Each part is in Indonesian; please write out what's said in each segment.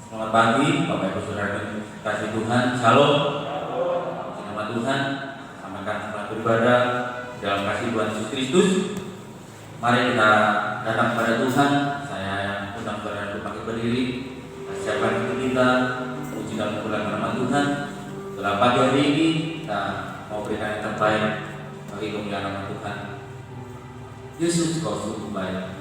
Selamat pagi, Bapak Ibu Saudara kasih Tuhan. Shalom. Nama Tuhan, samakan selamat beribadah dalam kasih Tuhan Yesus Kristus. Mari kita datang kepada Tuhan. Saya yang undang saudara untuk pakai berdiri. Siapkan hati kita, puji dan pujian nama Tuhan. Setelah pagi hari ini kita mau berikan yang terbaik bagi kemuliaan nama Tuhan. Yesus kau sungguh baik.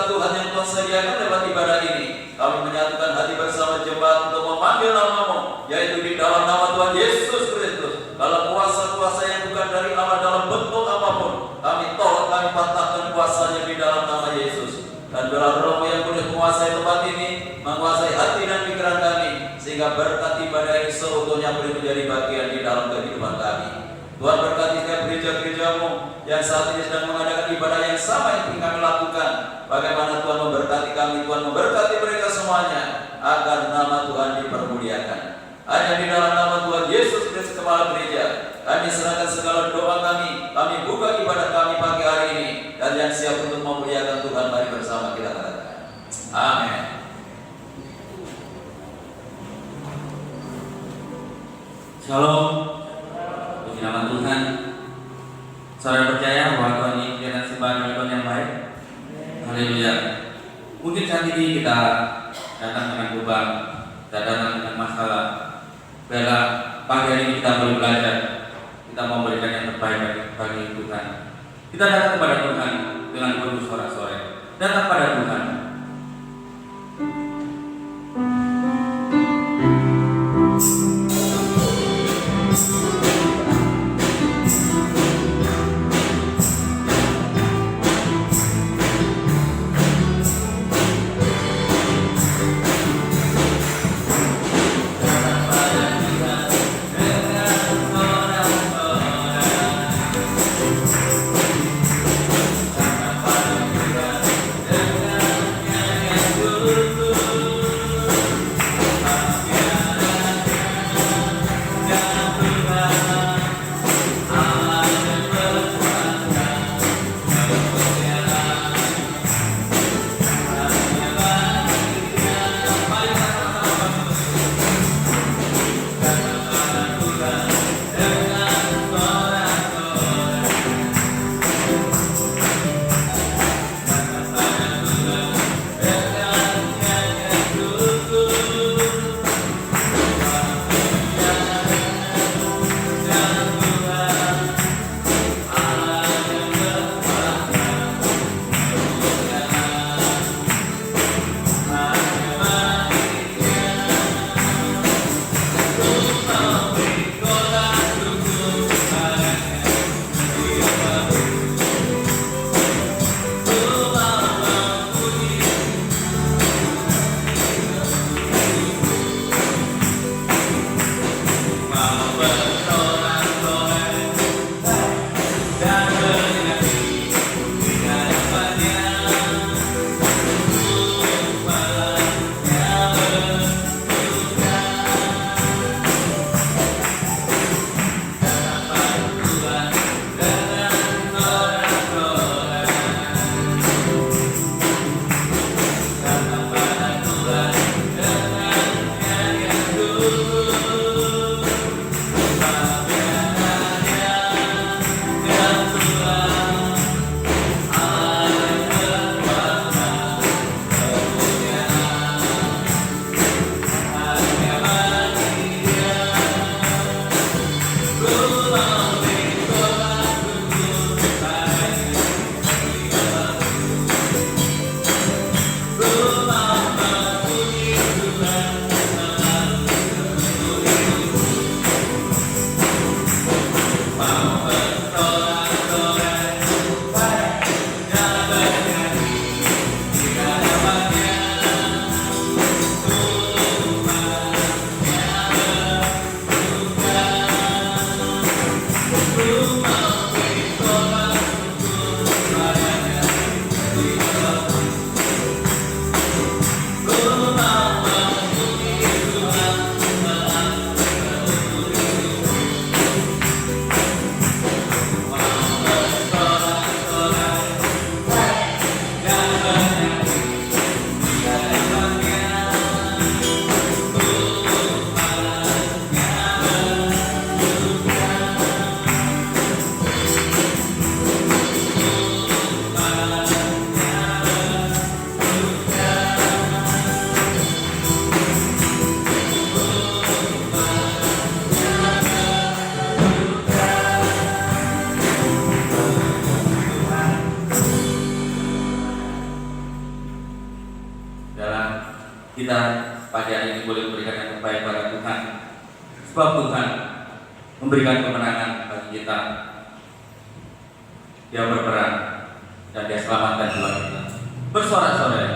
Tuhan yang Tuhan sediakan lewat ibadah ini. Kami menyatukan Yesus Kristus. Kalau kuasa-kuasa yang bukan dari Allah dalam bentuk apapun, kami tolak, kami patahkan kuasanya di dalam nama Yesus. Dan biarlah Roh yang boleh menguasai tempat ini, menguasai hati dan pikiran kami, sehingga berkat ibadah ini seutuhnya boleh menjadi bagian di dalam kehidupan kami. Tuhan berkati setiap gereja-gerejamu yang saat ini sedang mengadakan ibadah yang sama yang ingin kami lakukan. Bagaimana Tuhan memberkati kami, Tuhan memberkati mereka semuanya, agar nama Tuhan dipermuliakan. Hanya di dalam nama Tuhan Yesus Kristus Kepala Gereja, kami serahkan segala doa kami buka ibadah kami pagi hari ini, dan yang siap untuk memuliakan Tuhan, mari bersama kita katakan amin. Shalom, puji nama Tuhan. Saudara percaya bahwa Tuhan ini kelihatan sembahan Tuhan yang baik. Haleluya. Mungkin saat ini kita datang dengan beban, kita datang dengan masalah. Bela pagi hari ini kita boleh belajar, kita mau berikan yang terbaik bagi Tuhan. Kita datang kepada Tuhan dengan penuh sorak-sorai. Datang pada Tuhan. kita pagi hari ini boleh memberikan yang terbaik pada Tuhan. Sebab Tuhan memberikan kemenangan bagi kita. Dia berperan dan dia selamatkan jiwa kita. Bersorak-sorai.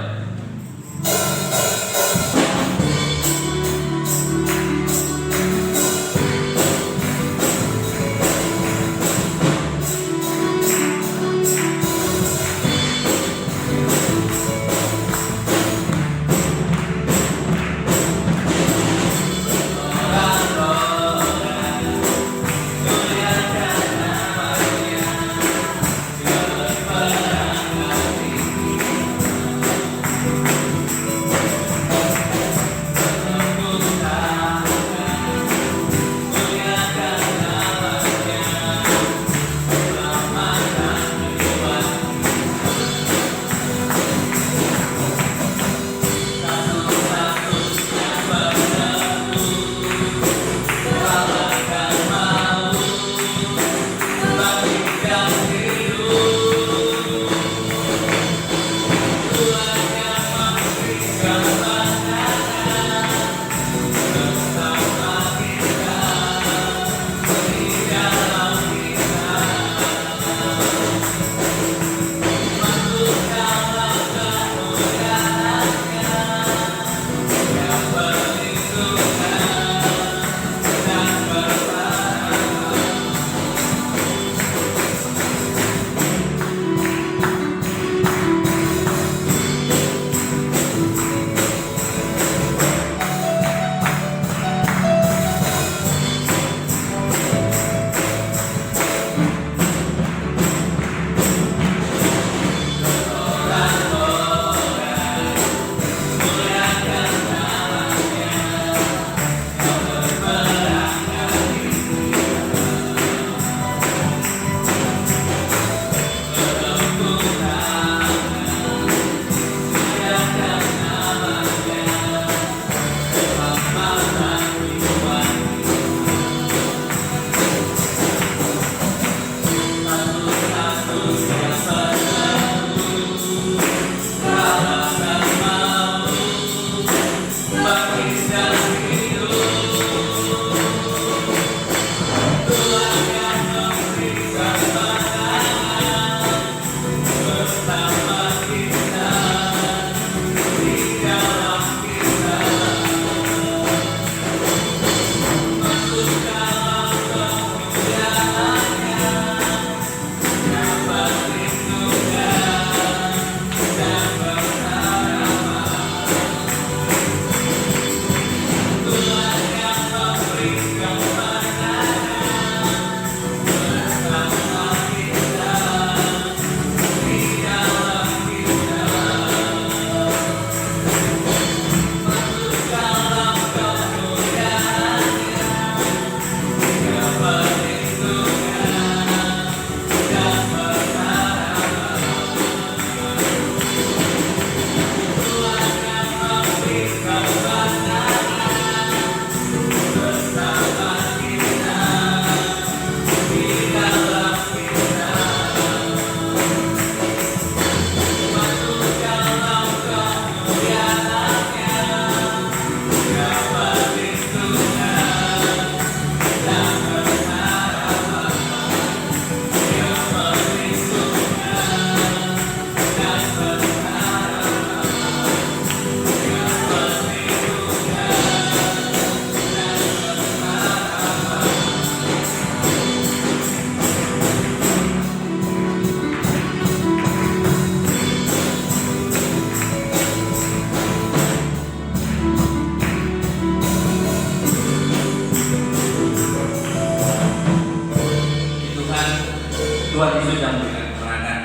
Tuhan Yesus yang memberikan kemenangan.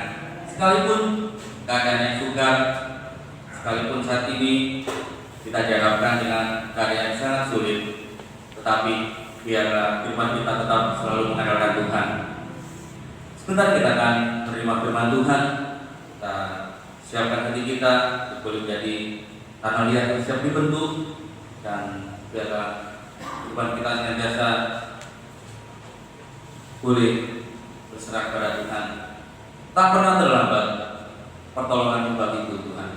Sekalipun keadaan yang sukar, sekalipun saat ini kita dihadapkan dengan keadaan yang sangat sulit, tetapi biarlah firman kita tetap selalu mengandalkan Tuhan. Sebentar kita akan menerima firman Tuhan. Kita siapkan hati kita boleh menjadi tanah liat yang siap dibentuk, dan biarlah firman kita senantiasa boleh berserah kepada Tuhan. Tak pernah terlambat pertolongan bagiku Tuhan.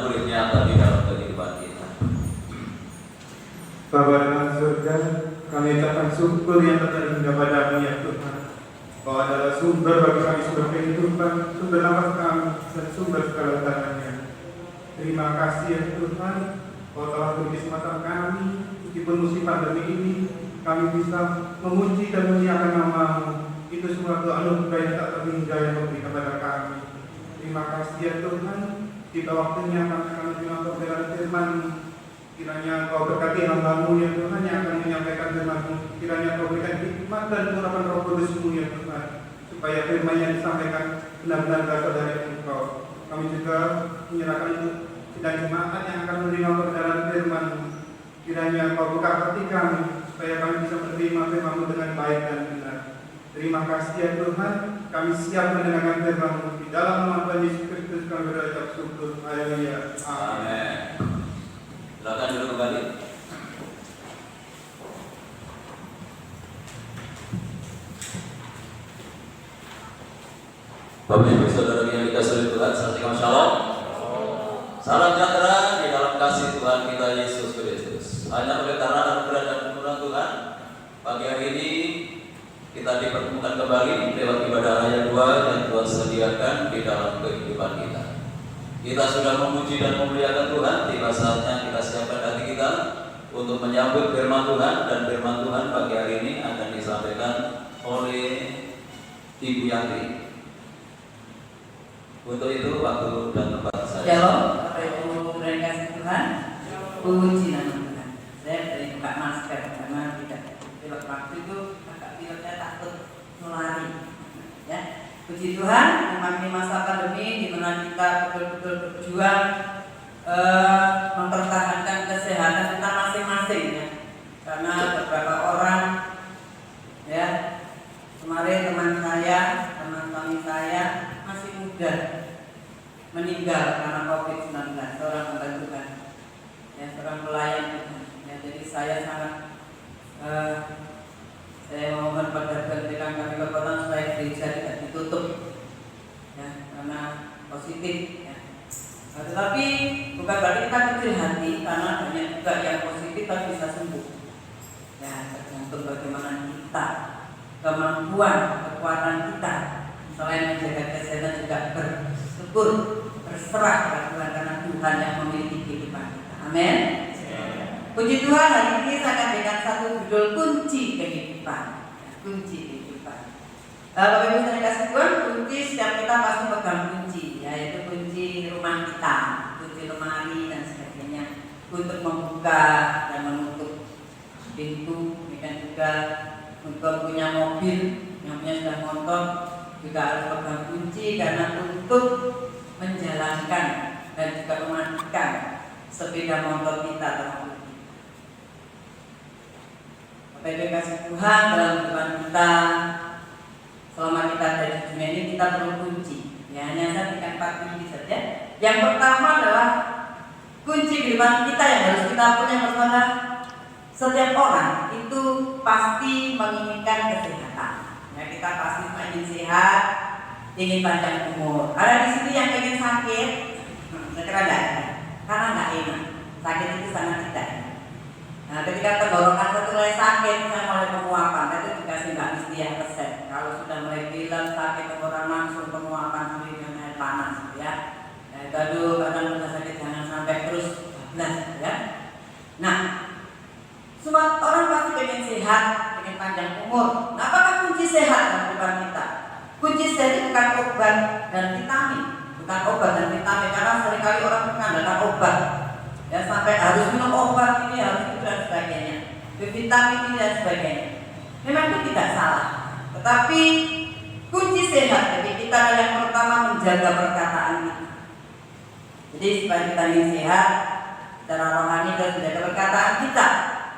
boleh nyata di dalam kehidupan kita. Bapa dalam surga, kami ucapkan syukur yang terhadap padamu ya Tuhan. Kau adalah sumber bagi kami sumber kehidupan, sumber nafas kami, dan sumber segala tanahnya. Terima kasih ya Tuhan, Kau telah beri kesempatan kami, meskipun musim pandemi ini, kami bisa memuji dan memuliakan nama-Mu. Itu suatu anugerah yang tak terhingga yang Kau beri kepada kami. Terima kasih ya Tuhan, kita waktunya kami akan menerima pemberian firman. Kiranya Kau berkati hamba-Mu ya Tuhan yang akan menyampaikan firman-Mu. Kiranya Kau berikan hikmat dan urapan Roh Kudus-Mu ya Tuhan, supaya firman yang disampaikan benar-benar berasal dari Engkau. Kami juga menyerahkan itu dan jemaat yang akan menerima kebenaran firman-Mu. Kiranya Kau buka hati kami, supaya kami bisa menerima firman-Mu dengan baik dan benar. Terima kasih ya Tuhan, kami siap mendengarkan firman-Mu. Di dalam nama Tuhan Yesus Kristus kami berucap syukur. Haleluya. Amin. Silakan duduk kembali. Bapak Ibu Saudara yang dikasihi Tuhan, salam shalom. Salam sejahtera di dalam kasih Tuhan kita Yesus Kristus. Hanya oleh karena anugerah dan pertolongan Tuhan, pagi hari ini kita dipertemukan kembali lewat ibadah raya 2 yang Tuhan sediakan di dalam kehidupan kita. Kita sudah memuji dan memuliakan Tuhan, tiba saatnya kita siapkan hati kita untuk menyambut firman Tuhan, dan firman Tuhan pagi hari ini akan disampaikan oleh Ibu Yanti. Untuk itu waktu dan tempat saya. Shalom, Bapak Ibu yang kasih Tuhan, puji nama Tuhan. Saya dari buka masker karena tidak pilot waktu itu agak pilotnya takut nulari. Ya, puji Tuhan, memang masa pandemi di mana kita betul-betul berjuang mempertahankan kesehatan kita masing-masing ya. Karena beberapa orang ya, kemarin teman suami saya masih muda meninggal karena COVID-19, seorang hamba Tuhan, ya, seorang pelayan Tuhan. Ya, jadi saya sangat saya mohon pada ketika kami berkotaan supaya gereja tidak ditutup, ya, karena positif. Ya. Nah, tetapi bukan berarti kita kecil hati, karena banyak juga yang positif tapi bisa sembuh. Ya, tergantung bagaimana kita, kemampuan, kekuatan kita, selain menjaga kesehatan juga bersyukur, berserah kepada Tuhan karena Tuhan yang memiliki kehidupan kita. Amin. Puji Tuhan, hari ini saya akan berikan satu judul kunci kehidupan. Kunci kehidupan. Bapak Ibu saya kasih Tuhan, kunci setiap kita pasti pegang kunci, yaitu kunci rumah kita, kunci lemari dan sebagainya, untuk membuka dan menutup pintu. Demikian juga untuk punya mobil, yang punya sudah motor juga harus pegang kunci karena untuk menjalankan dan juga mematikan sepeda motor kita terlebih. Bapak Ibu kasih Tuhan, dalam kehidupan kita selama kita ada di dunia ini kita perlu kunci. Ya, hanya saya berikan 4 kunci saja. Yang pertama adalah kunci kehidupan kita yang harus kita punya bersama. Setiap orang itu pasti menginginkan kesehatan. Ya, kita pasti ingin sehat, ingin panjang umur. Ada di sini yang ingin sakit, saya kira enggak ada, karena enggak enak. Sakit itu sangat tidak enak. Nah, ketika tenggorokan satu mulai sakit, saya mulai penguapan, itu dikasih Mbak Mistia resep. Kalau sudah mulai bilang sakit tenggorokan langsung penguapan sendiri dengan air panas, ya. Nah, aduh, kadang sudah sakit jangan sampai terus bablas, ya. Nah, semua orang pasti pengen sehat, pengen panjang umur. Nah, apakah kunci sehat dalam kehidupan kita? Kunci sehat itu bukan obat dan vitamin, bukan obat dan vitamin, karena seringkali orang mengandalkan obat. Ya, sampai harus minum obat ini, harus itu dan sebagainya, vitamin ini dan sebagainya. Memang itu tidak salah, tetapi kunci sehat bagi kita yang pertama menjaga perkataan kita. Jadi supaya kita ini sehat secara rohani dan menjaga perkataan kita.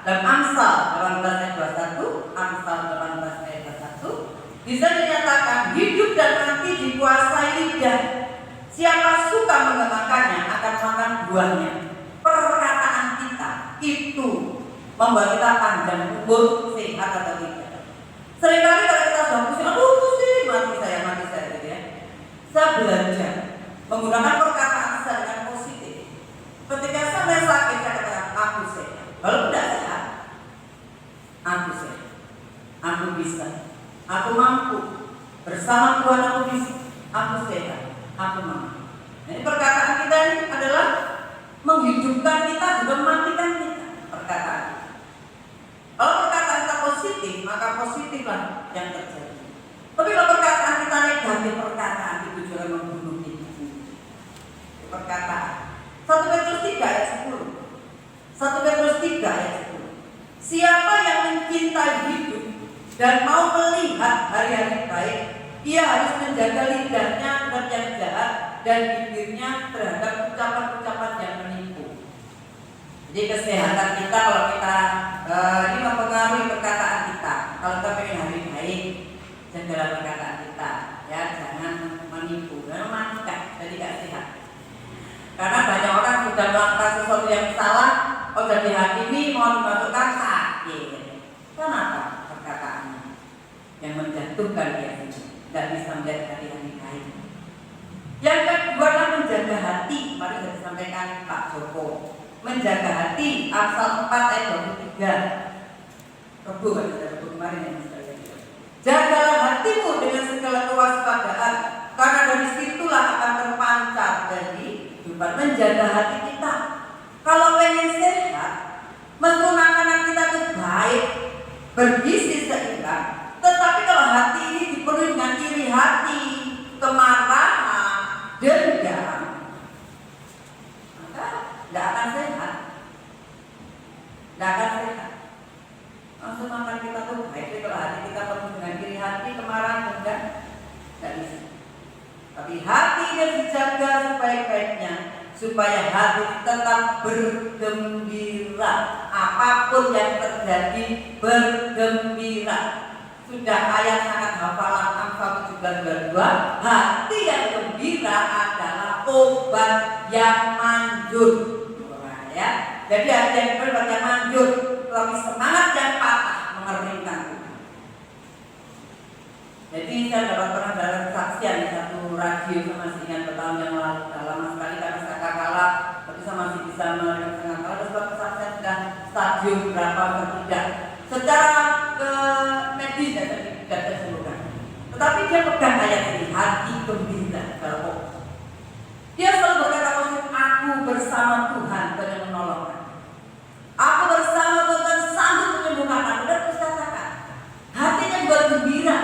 Dan Amsal 18 ayat 21, Amsal 18 ayat 21 bisa dinyatakan hidup dan mati dikuasai lidah. Siapa suka mengemakannya akan makan buahnya. Perkataan kita itu membuat kita panjang umur, sehat atau tidak. Seringkali kalau kita sudah pusing, aduh pusing, mati saya gitu ya. Saya belajar menggunakan perkataan saya dengan positif. menghidupkan kita juga mematikan kita. Perkataan. Kalau perkataan kita positif, maka positiflah yang terjadi. Tapi kalau perkataan kita negatif, perkataan itu juga membunuh kita. Perkataan. 1 Petrus 3 ayat 10. 1 Petrus 3 ayat 10. Siapa yang mencintai hidup dan mau melihat hari-hari baik, ia harus menjaga lidahnya terhadap yang jahat dan bibirnya terhadap ucapan-ucapan yang menipu. Jadi kesehatan kita, kalau kita ini mempengaruhi perkataan kita. Kalau kita pengen hari baik, jagalah perkataan kita, ya, jangan menipu dan mematikan, jadi tidak sehat. Karena banyak orang sudah melakukan sesuatu yang salah, sudah dihakimi, mau dimasukkan sakit. Kenapa? Perkataannya yang menjatuhkan dia, tidak bisa melihat hari-hari baik. Yang kedua adalah menjaga hati. Mari sudah disampaikan Pak Joko. Menjaga hati, Amsal 4 ayat 23. Rebu kan, Rebu kemarin yang sekalian. Jagalah hatimu dengan segala kewaspadaan, karena dari situlah akan terpancar dari menjaga hati kita. Kalau pengen sehat, meskipun makanan kita itu baik, bergizi seimbang, tetapi kalau hati ini dipenuhi dengan iri hati, kemarahan, dendam, maka tidak akan sehat. Tidak akan sehat. Langsung makan kita tuh baik, kalau hati kita penuh dengan iri hati, kemarahan, dendam, tidak bisa. Tapi hati yang dijaga sebaik-baiknya, supaya hati tetap bergembira. Apapun yang terjadi, bergembira. Sudah ayat sangat hafalan Amsal 17:22. Hati yang gembira adalah obat yang manjur. Ya. Jadi hati yang gembira yang manjur, tapi semangat yang patah mengeringkan. Jadi saya pernah dalam kesaksian di satu radio, saya masih ingat bertahun yang lalu, lama sekali karena saya kalah, tapi saya masih bisa melihat setengah kalah. Terus kesaksian sudah stadium berapa atau tidak. Secara medis saya tidak disebutkan. Tetapi dia pegang ayat ini, hati gembira kalau dia selalu berkata, aku bersama Tuhan yang menolongkan. Aku bersama Tuhan sanggup menyembuhkan. Dan terus katakan, hatinya buat gembira.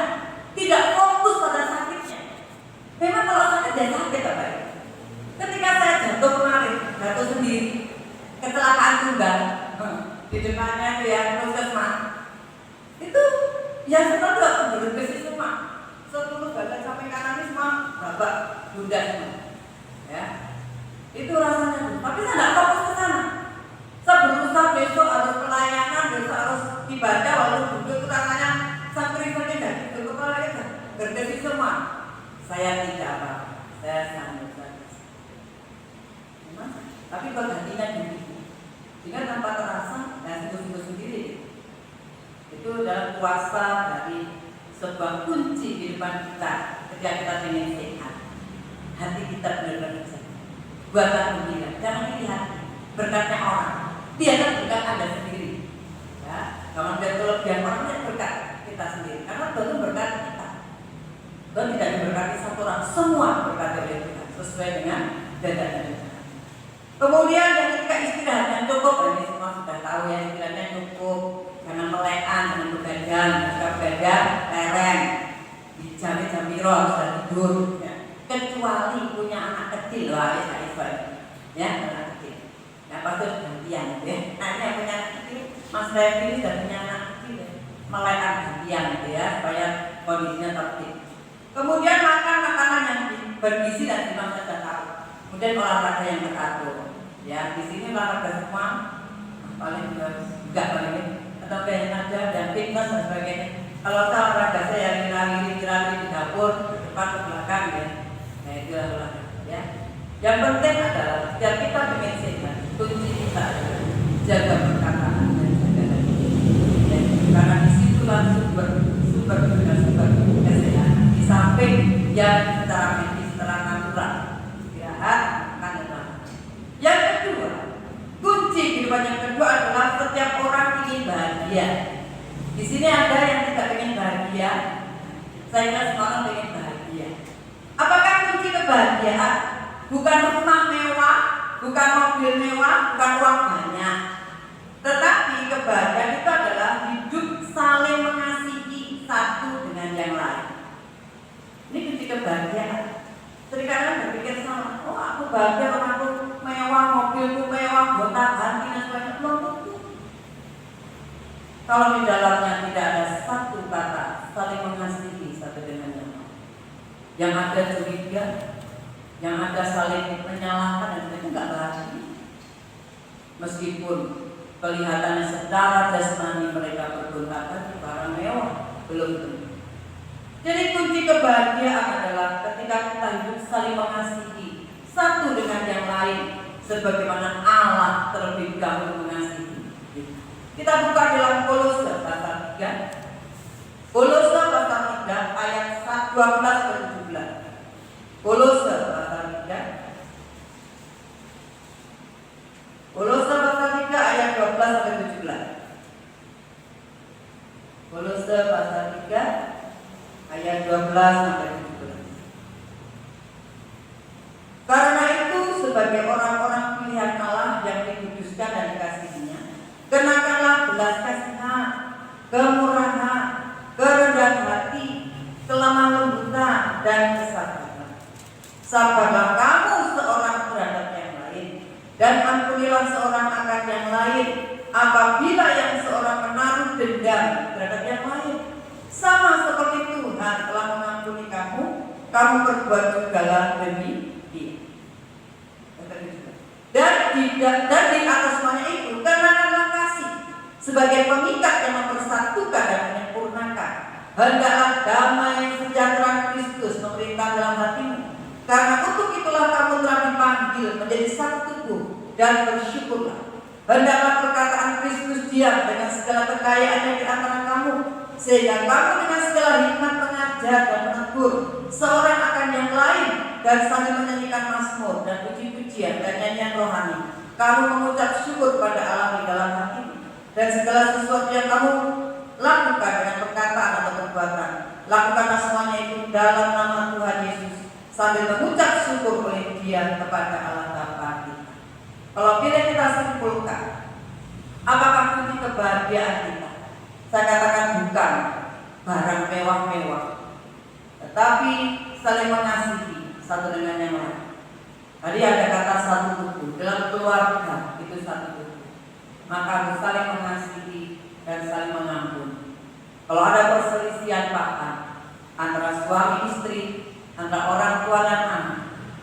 Tidak fokus pada sakitnya. Memang kalau sakit dia sakit apa ya? Ketika saya jatuh kemarin, jatuh sendiri, kecelakaan tunggal, di depannya itu yang puskesmas, itu yang setelah aku berhenti semua, seluruh badan sampai kanan ini semua babak bunda semua, ya. Itu rasanya. Tapi saya tidak fokus ke sana. Saya berusaha besok harus pelayanan, besok harus ibadah, walaupun duduk itu rasanya sampai dan berdiri semua. Saya tidak apa-apa, saya sanggup saja. Tapi kalau hatinya begitu, sehingga tanpa terasa, saya sungguh-sungguh sendiri. Itu adalah kuasa dari sebuah kunci di depan kita ketika kita ingin sehat. Hati kita benar-benar sehat. Buatlah gembira, jangan iri hati. Berkatnya orang, dia kan berkat Anda sendiri. Ya, kalau dia kelebihan orang, dia berkat kita sendiri. Karena Tuhan berkat kita. Tuhan tidak memberkati satu orang, semua berkati oleh Tuhan sesuai dengan dada dan dada. Kemudian yang ketika istirahat yang cukup, ini semua sudah tahu ya, istirahatnya cukup, jangan melekan, jangan begadang, jika begadang, lereng, dijamin jamiro harus tidur, ya. Kecuali punya anak kecil, wah ya, anak kecil. Nah pasti gantian, ya. Nah ini yang punya anak kecil, Mas Revi ini sudah punya anak kecil, ya. Melekan gantian, ya, supaya kondisinya tertib. Kemudian makan makanan yang bergizi dan memang saja tahu. Kemudian olahraga yang teratur. Ya, di sini olahraga semua paling enggak paling atau kayak aja dan fitness dan sebagainya. Kalau saya olahraga saya yang lari di dapur ke depan ke belakang ya. Nah itu olahraga ya. Yang penting adalah setiap kita ingin sehat, kunci kita jaga perkataan dan jaga hati. Ya, karena disitulah sumber kesehatan. Di samping yang secara medis, secara natural, istirahat, makan dan makan. Yang kedua, kunci kehidupan yang kedua adalah setiap orang ingin bahagia. Di sini ada yang tidak ingin bahagia. Saya kira semua orang ingin bahagia. Apakah kunci kebahagiaan bukan rumah mewah, bukan mobil mewah, bukan kalau di dalamnya tidak ada satu kata saling mengasihi satu dengan yang lain, yang ada curiga, yang ada saling menyalahkan, dan itu nggak bahagia. Meskipun kelihatannya secara jasmani mereka bergonta-ganti barang mewah, belum tentu. Jadi kunci kebahagiaan adalah ketika kita hidup saling mengasihi satu dengan yang lain, sebagaimana Allah terlebih dahulu mengasihi. Kita buka dalam Kolose pasal 3. Kolose pasal 3 ayat 12 dan 17. Kolose pasal 3. Kolose pasal 3 ayat 12 sampai 17. Kolose pasal 3 ayat 12 sampai 17. Karena itu sebagai orang-orang pilihan Allah yang dikuduskan dan dikasihinya, kenakanlah belas kasihan, kemurahan, kerendahan hati, kelemah lembutan, dan kesabaran. Sabarlah kamu seorang terhadap yang lain, dan ampunilah seorang akan yang lain, apabila yang seorang menaruh dendam terhadap yang lain. Sama seperti Tuhan telah mengampuni kamu, kamu berbuat jugalah demi Dia. Dan di atas semuanya itu, kenakanlah kasih sebagai pengikat yang mempersatukan dan menyempurnakan. Hendaklah damai sejahtera Kristus memerintah dalam hatimu, karena untuk itulah kamu telah dipanggil menjadi satu tubuh, dan bersyukurlah. Hendaklah perkataan Kristus diam dengan segala kekayaannya di antara kamu, sehingga kamu dengan segala hikmat mengajar dan menegur seorang akan yang lain, dan saling menyanyikan mazmur dan puji-pujian dan nyanyian rohani. Kamu mengucap syukur pada Allah di dalam hatimu, dan segala sesuatu yang kamu lakukan dengan perkataan atau perbuatan, lakukanlah semuanya itu dalam nama Tuhan Yesus, sambil mengucap syukur oleh Dia kepada Allah Bapa kita. Kalau bila kita simpulkan, apakah kunci kebahagiaan kita? Saya katakan bukan barang mewah-mewah, tetapi saling mengasihi satu dengan yang lain. Tadi ada kata satu tubuh, dalam keluarga itu satu tubuh, maka harus saling mengasihi dan saling mengampuni. Kalau ada perselisihan paham antara suami istri, antara orang tua dan anak,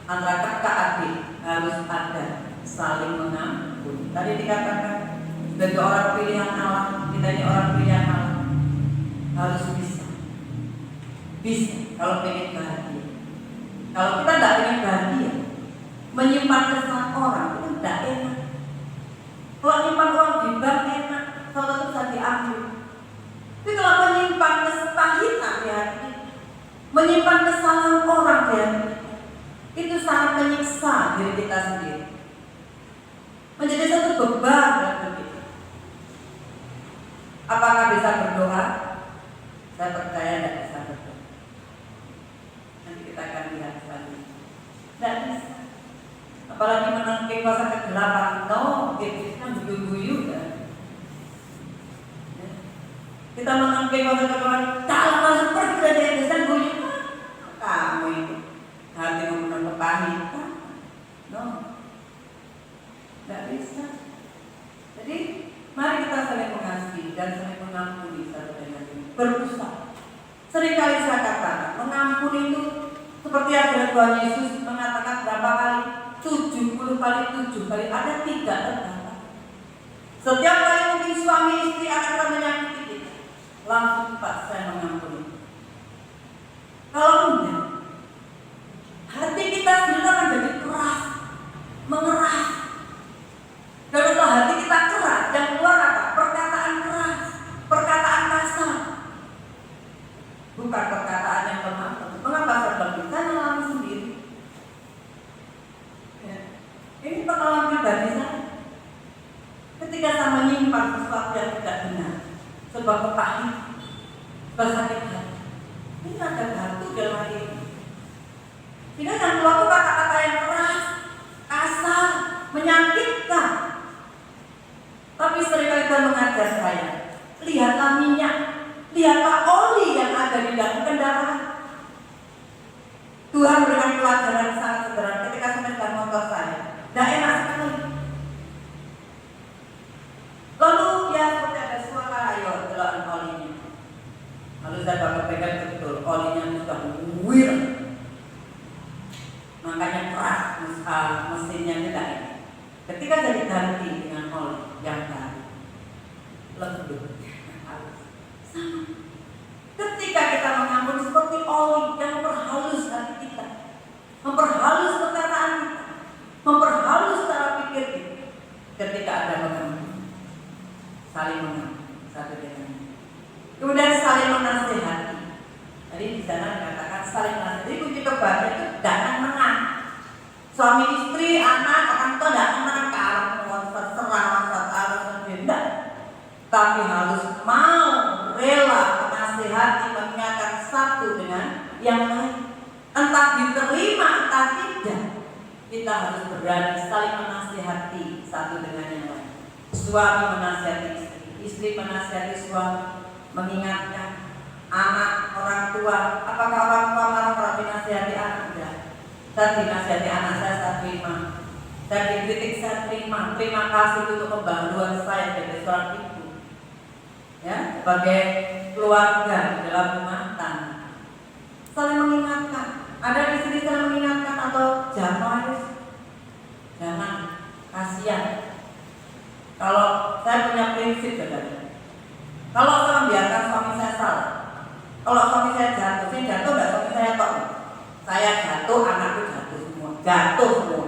antara kakak adik, harus ada saling mengampuni. Tadi dikatakan sebagai orang pilihan Allah, kita ini orang pilihan Allah, harus bisa kalau pengen bahagia. Kalau kita tidak ingin bahagia, menyimpan kesan orang itu tidak enak. Kalau menyimpan uang di bank enak, kalau itu bisa diambil. Tapi kalau menyimpan kepahitan di hati, menyimpan kesalahan orang di hati, itu sangat menyiksa diri kita sendiri, menjadi satu beban dalam hidup. Apakah bisa berdoa? Saya percaya tidak bisa berdoa. Nanti kita akan lihat selanjutnya. Tidak bisa. Apalagi menangkap masa kegelapan, kita guyu-guyu kan. Kita menangkap masa kegelapan, kalau masuk pergi dari desain guyu, kamu itu hati menang kepahitan, tidak bisa. Jadi mari kita saling mengasihi dan saling mengampuni satu dengan lain. Berusaha. Seringkali saya katakan, mengampuni itu seperti ajaran Tuhan Yesus mengatakan berapa kali? 70 kali 7 kali, ada 3 terdapat. Setiap kali mungkin suami istri akan menyakiti kita, langsung Pak saya mengampuni. Kalau enggak, hati kita sendiri akan jadi keras, mengeras. Dan kalau hati kita keras, yang keluar apa? Perkataan keras, perkataan kasar, bukan perkataan yang lemah. Mengapa saya bilang? Saya mengalami sendiri. Ini pengalaman pribadi saya. Ketika saya menyimpan sesuatu yang tidak benar, sebuah kepahitan, sakit hati, ini ada batu dalam hati ini. Sehingga yang keluar itu kata-kata yang keras, kasar, menyakitkan. Tapi seringkali Tuhan mengajar saya, lihatlah minyak, lihatlah oli yang ada di dalam kendaraan. Tuhan berikan pelajaran sangat sederhana ketika saya megang motor saya. Tidak enak sekali. Lalu ya seperti ada suara, ayo saling mengerti satu dengan lain. Kemudian saling menasihati. Tadi di sana dikatakan saling menasihati. Jadi kunci kebahagiaan itu jangan menang. Suami istri, anak, orang tua jangan menang ke arah terserah, tidak. Tapi harus mau rela menasihati, mengingatkan satu dengan yang lain. Entah diterima, entah tidak. Kita harus berani saling menasihati satu dengan yang lain. Suami menasihati istri, istri menasihati suami, mengingatkan anak, orang tua. Apakah orang tua marah kalau dinasihati anak? Tidak. Saya dinasihati anak saya terima. Saya dikritik, saya terima. Terima kasih untuk pembaharuan saya sebagai seorang ibu, ya, sebagai keluarga dalam rumah tangga. Saling mengingatkan. Ada di sini saling mengingatkan atau jangan kasihan. Kalau saya punya prinsip, saudara. Kalau saya membiarkan suami saya salah, kalau suami saya jatuh enggak suami saya tok. Saya jatuh, anakku jatuh semua.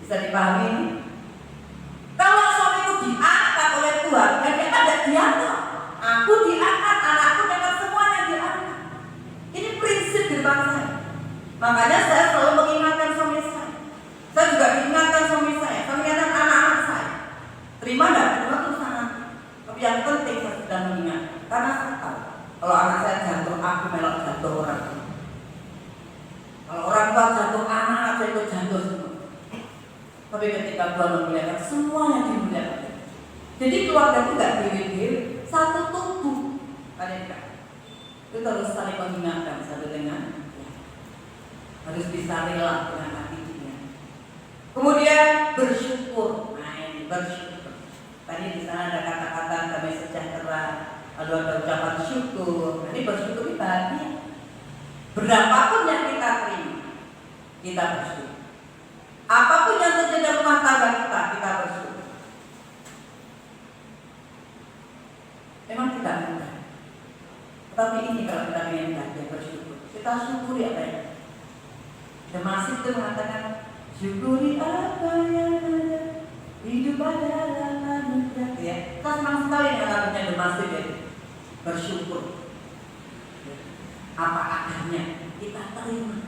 Bisa dipahami ini? Kalau suamiku diangkat oleh Tuhan, dan dia ada diangkat, aku diangkat, anakku dengan semuanya diangkat. Ini prinsip di depan saya. Makanya saya selalu mengingatkan suami saya. Saya juga diingatkan suami saya, saya mengingatkan anak-anak saya. Terima enggak? Terima urusan nanti. Tapi yang penting saya sudah mengingat, karena saya tahu kalau anak saya jatuh, aku melok jatuh orang. Kalau orang tua jatuh, anak saya itu jatuh semua. Tapi ketika Tuhan memuliakan, semuanya dimuliakan. Jadi keluarga itu tidak dewi-dewi, satu tubuh. Kalian itu terus saling mengingatkan satu dengan lain. Harus bisa rela dengan hatinya. Kemudian bersyukur. Nah ini bersyukur. Tadi di sana ada kata-kata damai sejahtera, lalu ada ucapan syukur. Jadi bersyukur itu bahagia. Berapapun yang kita terima, kita bersyukur. Apapun yang terjadi dalam rumah tangga kita bersyukur. Memang tidak mudah. Tapi ini kalau kita ingin bahagia bersyukur, kita syukuri apa yang ada. Demasif itu mengatakan, syukuri apa yang ada, hidup adalah anugerah. Ya, kita senang sekali dengan lagunya Demasif ya. Bersyukur. Apa adanya kita terima.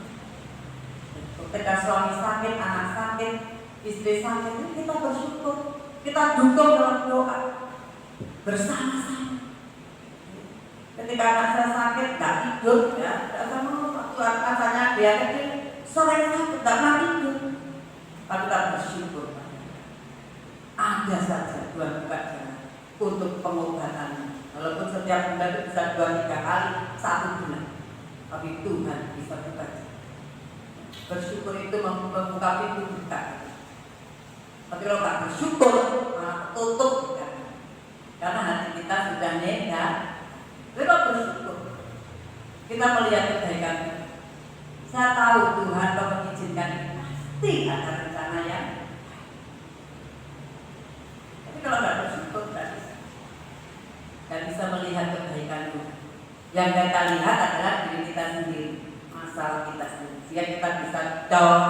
Ketika suami sakit, anak sakit, istri sakit, kita bersyukur. Kita dukung dalam doa bersama-sama. Ketika anak saya sakit, tidak tidur, ya, tidak sama waktu rasanya dia kecil, sore sakit, tidak mau tidur. Tapi kita bersyukur. Ada saja Tuhan buka jalan untuk pengobatan. Walaupun setiap bulan itu bisa 2-3 kali, 1 bulan. Tapi Tuhan bisa buka jalan. Bersyukur itu membuka pintu buka. Tapi kalau tak bersyukur, malah tutup buka. Karena hati kita sudah negatif. Kalau bersyukur, kita melihat kebaikan. Saya tahu Tuhan kalau mengizinkan pasti ada rencana yang. Tapi kalau tidak bersyukur, tidak bisa melihat kebaikan Tuhan. Yang kita lihat adalah diri kita sendiri, masalah kita sendiri. Sehingga kita bisa down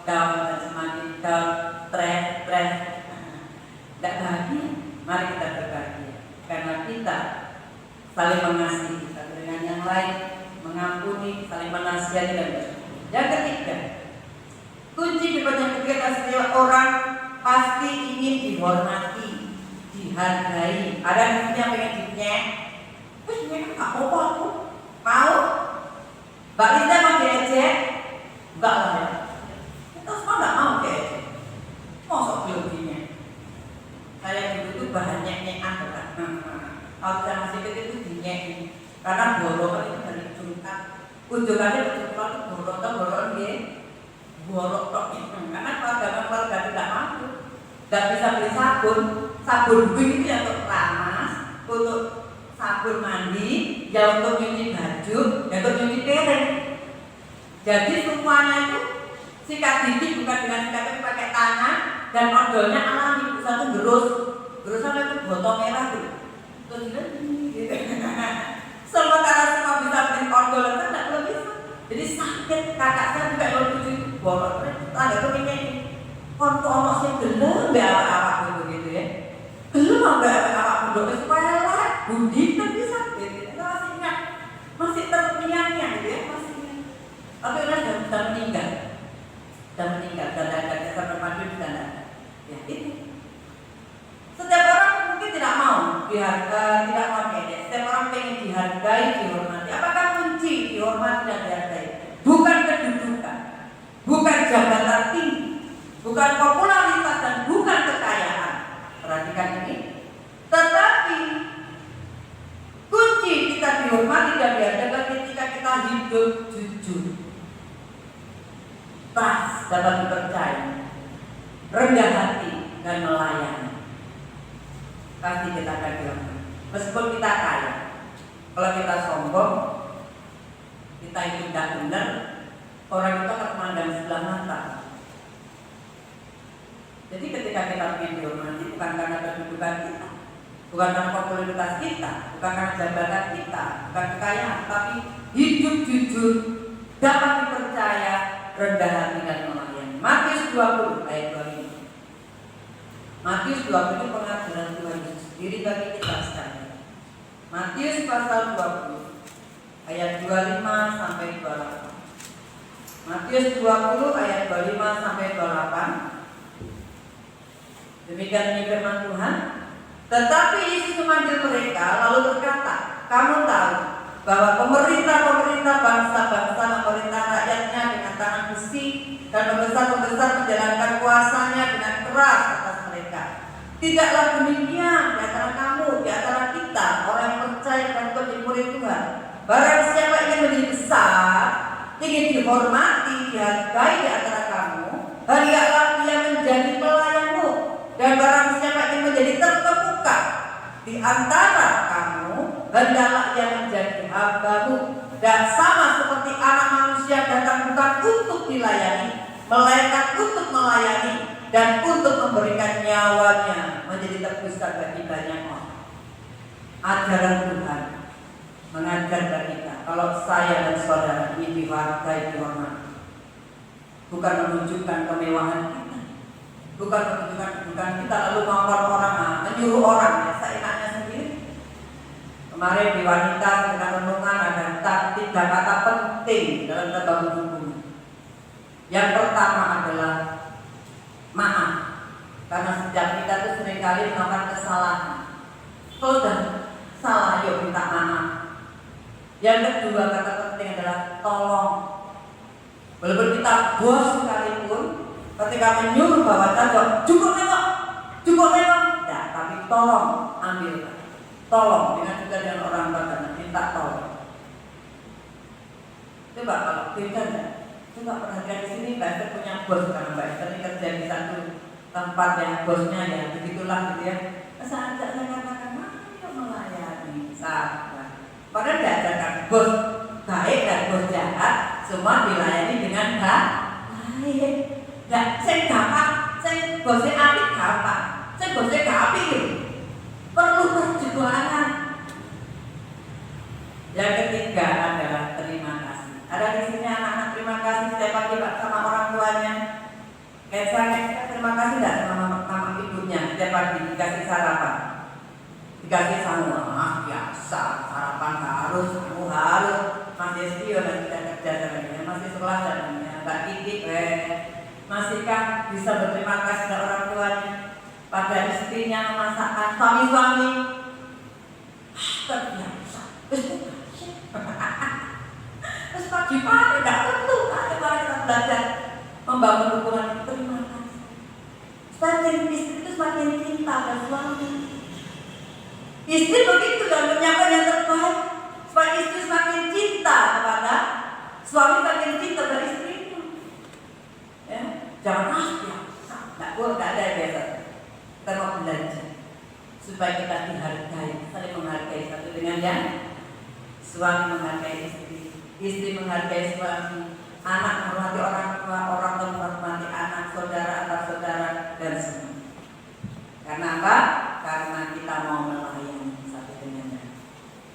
dan semakin down, stres. Tidak bahagia, mari kita berbahagia. Karena kita saling mengasihi satu dengan yang lain, mengampuni, saling menasihati dan bersyukur. Yang ketiga, kunci daripada yang ketiga setiap orang pasti ingin dihormati, dihargai. Ada yang pengen dinyek, terus nyek apa aku mau? Mbak Lisa mau diejek? Enggak lah ya. Kita semua enggak mau diejek. Mosok biologinya. Saya dulu itu bahan nyek-nyekan berat. Kalau saya masih kecil itu dinyek. Karena borongan itu dari jungkat. Kunjungannya berjumpa itu borongan dia. Borok tok. Karena keluarga tidak mampu. Tidak bisa beli sabun. Sabun itu yang untuk ramas, untuk sabun mandi, ya untuk nyuci baju, ya untuk nyuci piring. Jadi semuanya itu sikat gigi bukan dengan sikat gigi pakai tangan dan odolnya alami. Satu gerusan itu botol merah tuh. Terus gitu. Sementara semua bisa beli odol itu tidak perlu bisa. Jadi sakit. Kakak saya juga kalau cuci borok, ada tuh ini konto ono sing gelem be awak-awak gitu ya. Gelem dihargai, tidak mau dihargai. Setiap orang pengen dihargai, dihormati. Apakah kunci dihormati dan dihargai? Bukan kedudukan, bukan jabatan tinggi, bukan popularitas dan bukan kekayaan. Perhatikan ini. Tetapi kunci kita dihormati dan dihargai ketika kita hidup jujur, trust, dapat dipercaya, rendah hati dan melayani. Pasti kita akan dihormati. Meskipun kita kaya, kalau kita sombong, kita itu tidak benar, orang itu akan memandang sebelah mata. Jadi ketika kita ingin dihormati bukan karena kedudukan kita, bukan karena popularitas kita, bukan karena jabatan kita, bukan kekayaan, tapi hidup jujur, dapat dipercaya, rendah hati dan melayani. Matius 20 ayat 25. Matius 20 itu pengajaran Tuhan Yesus sendiri bagi kita sekalian. Matius pasal 20 ayat 25 sampai 28. Matius 20 ayat 25 sampai 28. Demikian ini firman Tuhan. Tetapi Yesus memanggil mereka lalu berkata, kamu tahu bahwa pemerintah-pemerintah bangsa-bangsa memerintah rakyatnya dengan tangan besi dan pembesar-pembesar menjalankan kuasanya dengan keras atas mereka. Tidaklah demikian di antara kamu, di antara kita, orang yang percaya dan menjadi murid Tuhan. Barang siapa ingin menjadi besar, ingin dihormati, dihargai di antara kamu, hendaklah dia menjadi pelayanmu. Dan barang siapa ingin menjadi terkemuka di antara kamu, hendaklah ia menjadi hambamu. Dan sama seperti anak manusia datang bukan untuk dilayani, melainkan untuk melayani dan untuk memberikan nyawanya menjadi tebusan bagi banyak orang. Ajaran Tuhan mengajarkan kita kalau saya dan saudara ini dihargai, dihormati, bukan menunjukkan kemewahan kita, bukan menunjukkan kedudukan kita lalu ngomong orang, menyuruh orang ya seenaknya sendiri. Kemarin di wanita dengan renungan ada 3 kata penting dalam terbangun hubungan. Yang pertama adalah maaf, karena setiap kita itu seringkali melakukan kesalahan. Sudah salah, yuk minta maaf. Yang kedua kata penting adalah tolong. Walaupun kita bos sekalipun, ketika menyuruh bahwa kita cukup nengok, ya, tapi tolong ambil, tolong dengan juga dengan orang tua minta tolong. Coba kalau beda enggak? Coba perhatikan di sini, Mbak Esther punya bos sekarang. Mbak Esther ini kerja di satu tempat yang bosnya ya begitulah gitu ya. Saat saya katakan, ayo melayani, sabar. Padahal diajarkan bos baik dan bos jahat semua dilayani dengan baik. Dan saya gampang, saya bosnya apik gampang, saya bosnya gak apik gitu. Perlu perjuangan. Yang ketiga adalah terima kasih. Ada di sini anak-anak terima kasih setiap pagi Pak sama orang tuanya. Kayak saya terima kasih tidak sama ibunya setiap pagi dikasih sarapan, dikasih sarapan biasa, sarapan harus, kamu harus. Masih STIO dan tidak kerja dan masih sekolah dan Mbak Kiki, masihkah bisa berterima kasih kepada orang tuanya, pada istrinya memasakkan, suami-suami terbiasa. Terus pagi-pagi tidak perlu ada kita belajar membangun hubungan. Terima kasih. Semakin istri itu semakin cinta pada suami. Istri begitu dan menyiapkan yang terbaik supaya istri semakin cinta kepada suami, semakin cinta pada istrinya. Ya, jangan tidak ada yang biasa. Kita mau belajar supaya kita dihargai, saling menghargai satu dengan yang suami menghargai istri, istri menghargai suami, anak menghormati orang tua, orang tua menghormati anak, saudara antar saudara dan semua. Karena apa? Karena kita mau melayani satu dengan yang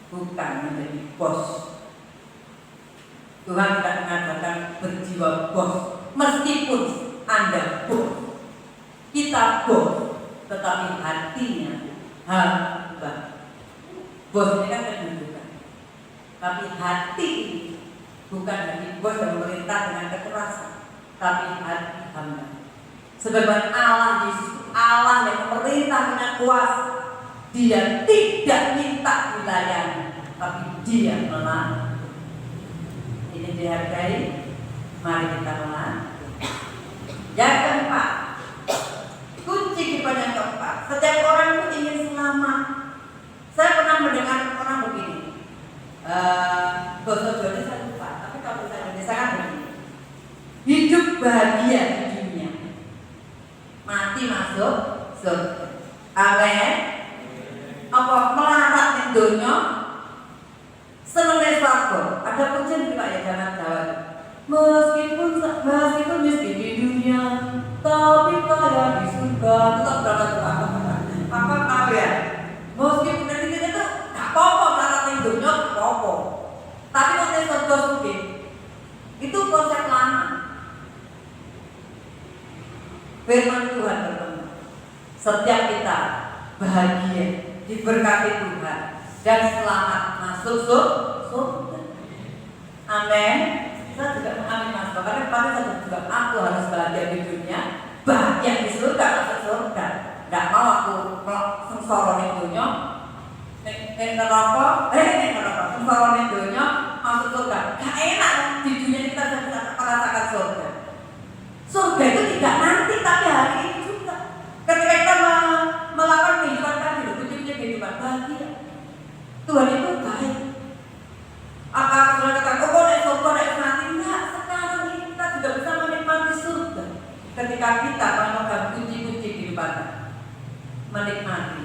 bukan menjadi bos. Tuhan tidak mengajarkan berjiwa bos, meskipun Anda bos, kita bos, tetapi hatinya hamba. Bos ini kan kedudukan, tapi hati bukan hati bos yang memerintah dengan kekerasan, tapi hati hamba. Sebagaimana Allah Yesus, Allah yang memerintah dengan kuasa, Dia tidak minta dilayani, tapi dia melayani. Ini dihargai. Mari kita melayani. Yang keempat, kunci kehidupan yang keempat, setiap orang itu ingin selamat. Saya pernah mendengar orang begini, bahasa Jawa saya lupa, tapi kalau bahasa Indonesia kan begini: hidup bahagia di dunia, mati masuk surga. Amin. Apa melarat di dunia, seneng di surga. Ada kuncian juga ya dalam Jawa. Meskipun miskin di dunia, tapi kaya di surga. Tetap berangkat doa apa tahu ya? Meskipun nanti kita tuh gak apa-apa melarat di dunia, gak apa-apa. Tapi kalau surga sugih, itu konsep lama. Firman Tuhan berkata, setiap kita bahagia, diberkati Tuhan, dan selamat masuk surga. Amin. Saya juga mengamin mas, karena pada saat juga aku harus bahagia di dunia, bahagia di surga, masuk surga. Tidak mau aku sengsara di dunia, neraka, sengsara di dunia, masuk surga. Gak enak di dunia kita bisa merasakan surga. Surga itu tidak nanti, tapi hari ini juga. Ketika kita melakukan kehidupan tadi, kunci-kunci kehidupan bahagia. Tuhan itu baik. Apa sudah katakan, oh naik surga, naik nanti? Enggak, sekarang ini kita juga bisa menikmati surga. Ketika kita menemukan kunci-kunci kehidupan, menikmati.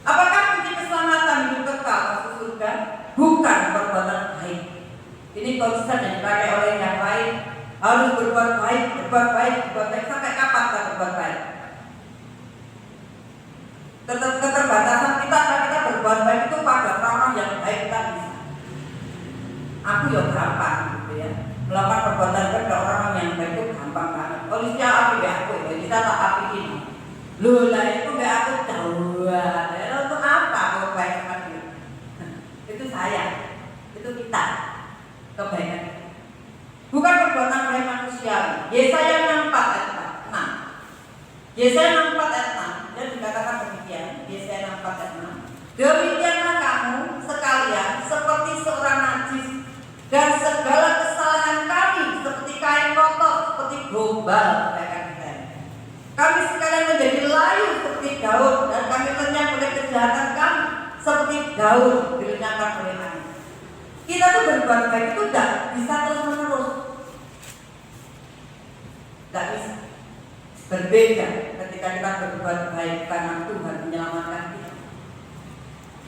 Apakah kunci keselamatan hidup kekal masuk surga? Bukan perbuatan baik. Ini konsep yang dipakai oleh yang lain. Harus berbuat baik, sampai kapan kita berbuat baik? Keterbatasan kita berbuat baik itu pada orang yang baik kita bisa. Aku ya gampang gitu ya. Melakukan perbuatan baik ke orang yang baik itu gampang banget. Kalau dia api ya aku, ya kita tak api ini. Loh lah itu gak aku jauhan. Lalu untuk apa kalau baik sama dia? Itu saya, itu kita kebaikan. Bukan perbuatan baik manusia. Yesaya 64 ayat 6. Yesaya 64 ayat 6. Dan dikatakan demikian. Yesaya 64 ayat 6. Demikianlah kamu sekalian seperti seorang najis, dan segala kesalahan kami seperti kain kotor, seperti gombal. Kami sekalian menjadi layu seperti daun, dan kami lenyap oleh kejahatan kami seperti daun dilenyapkan oleh angin. Kita tuh berbuat baik itu tidak bisa terus-menerus. Tidak bisa. Berbeda ketika kita berbuat baik karena Tuhan menyelamatkan kita.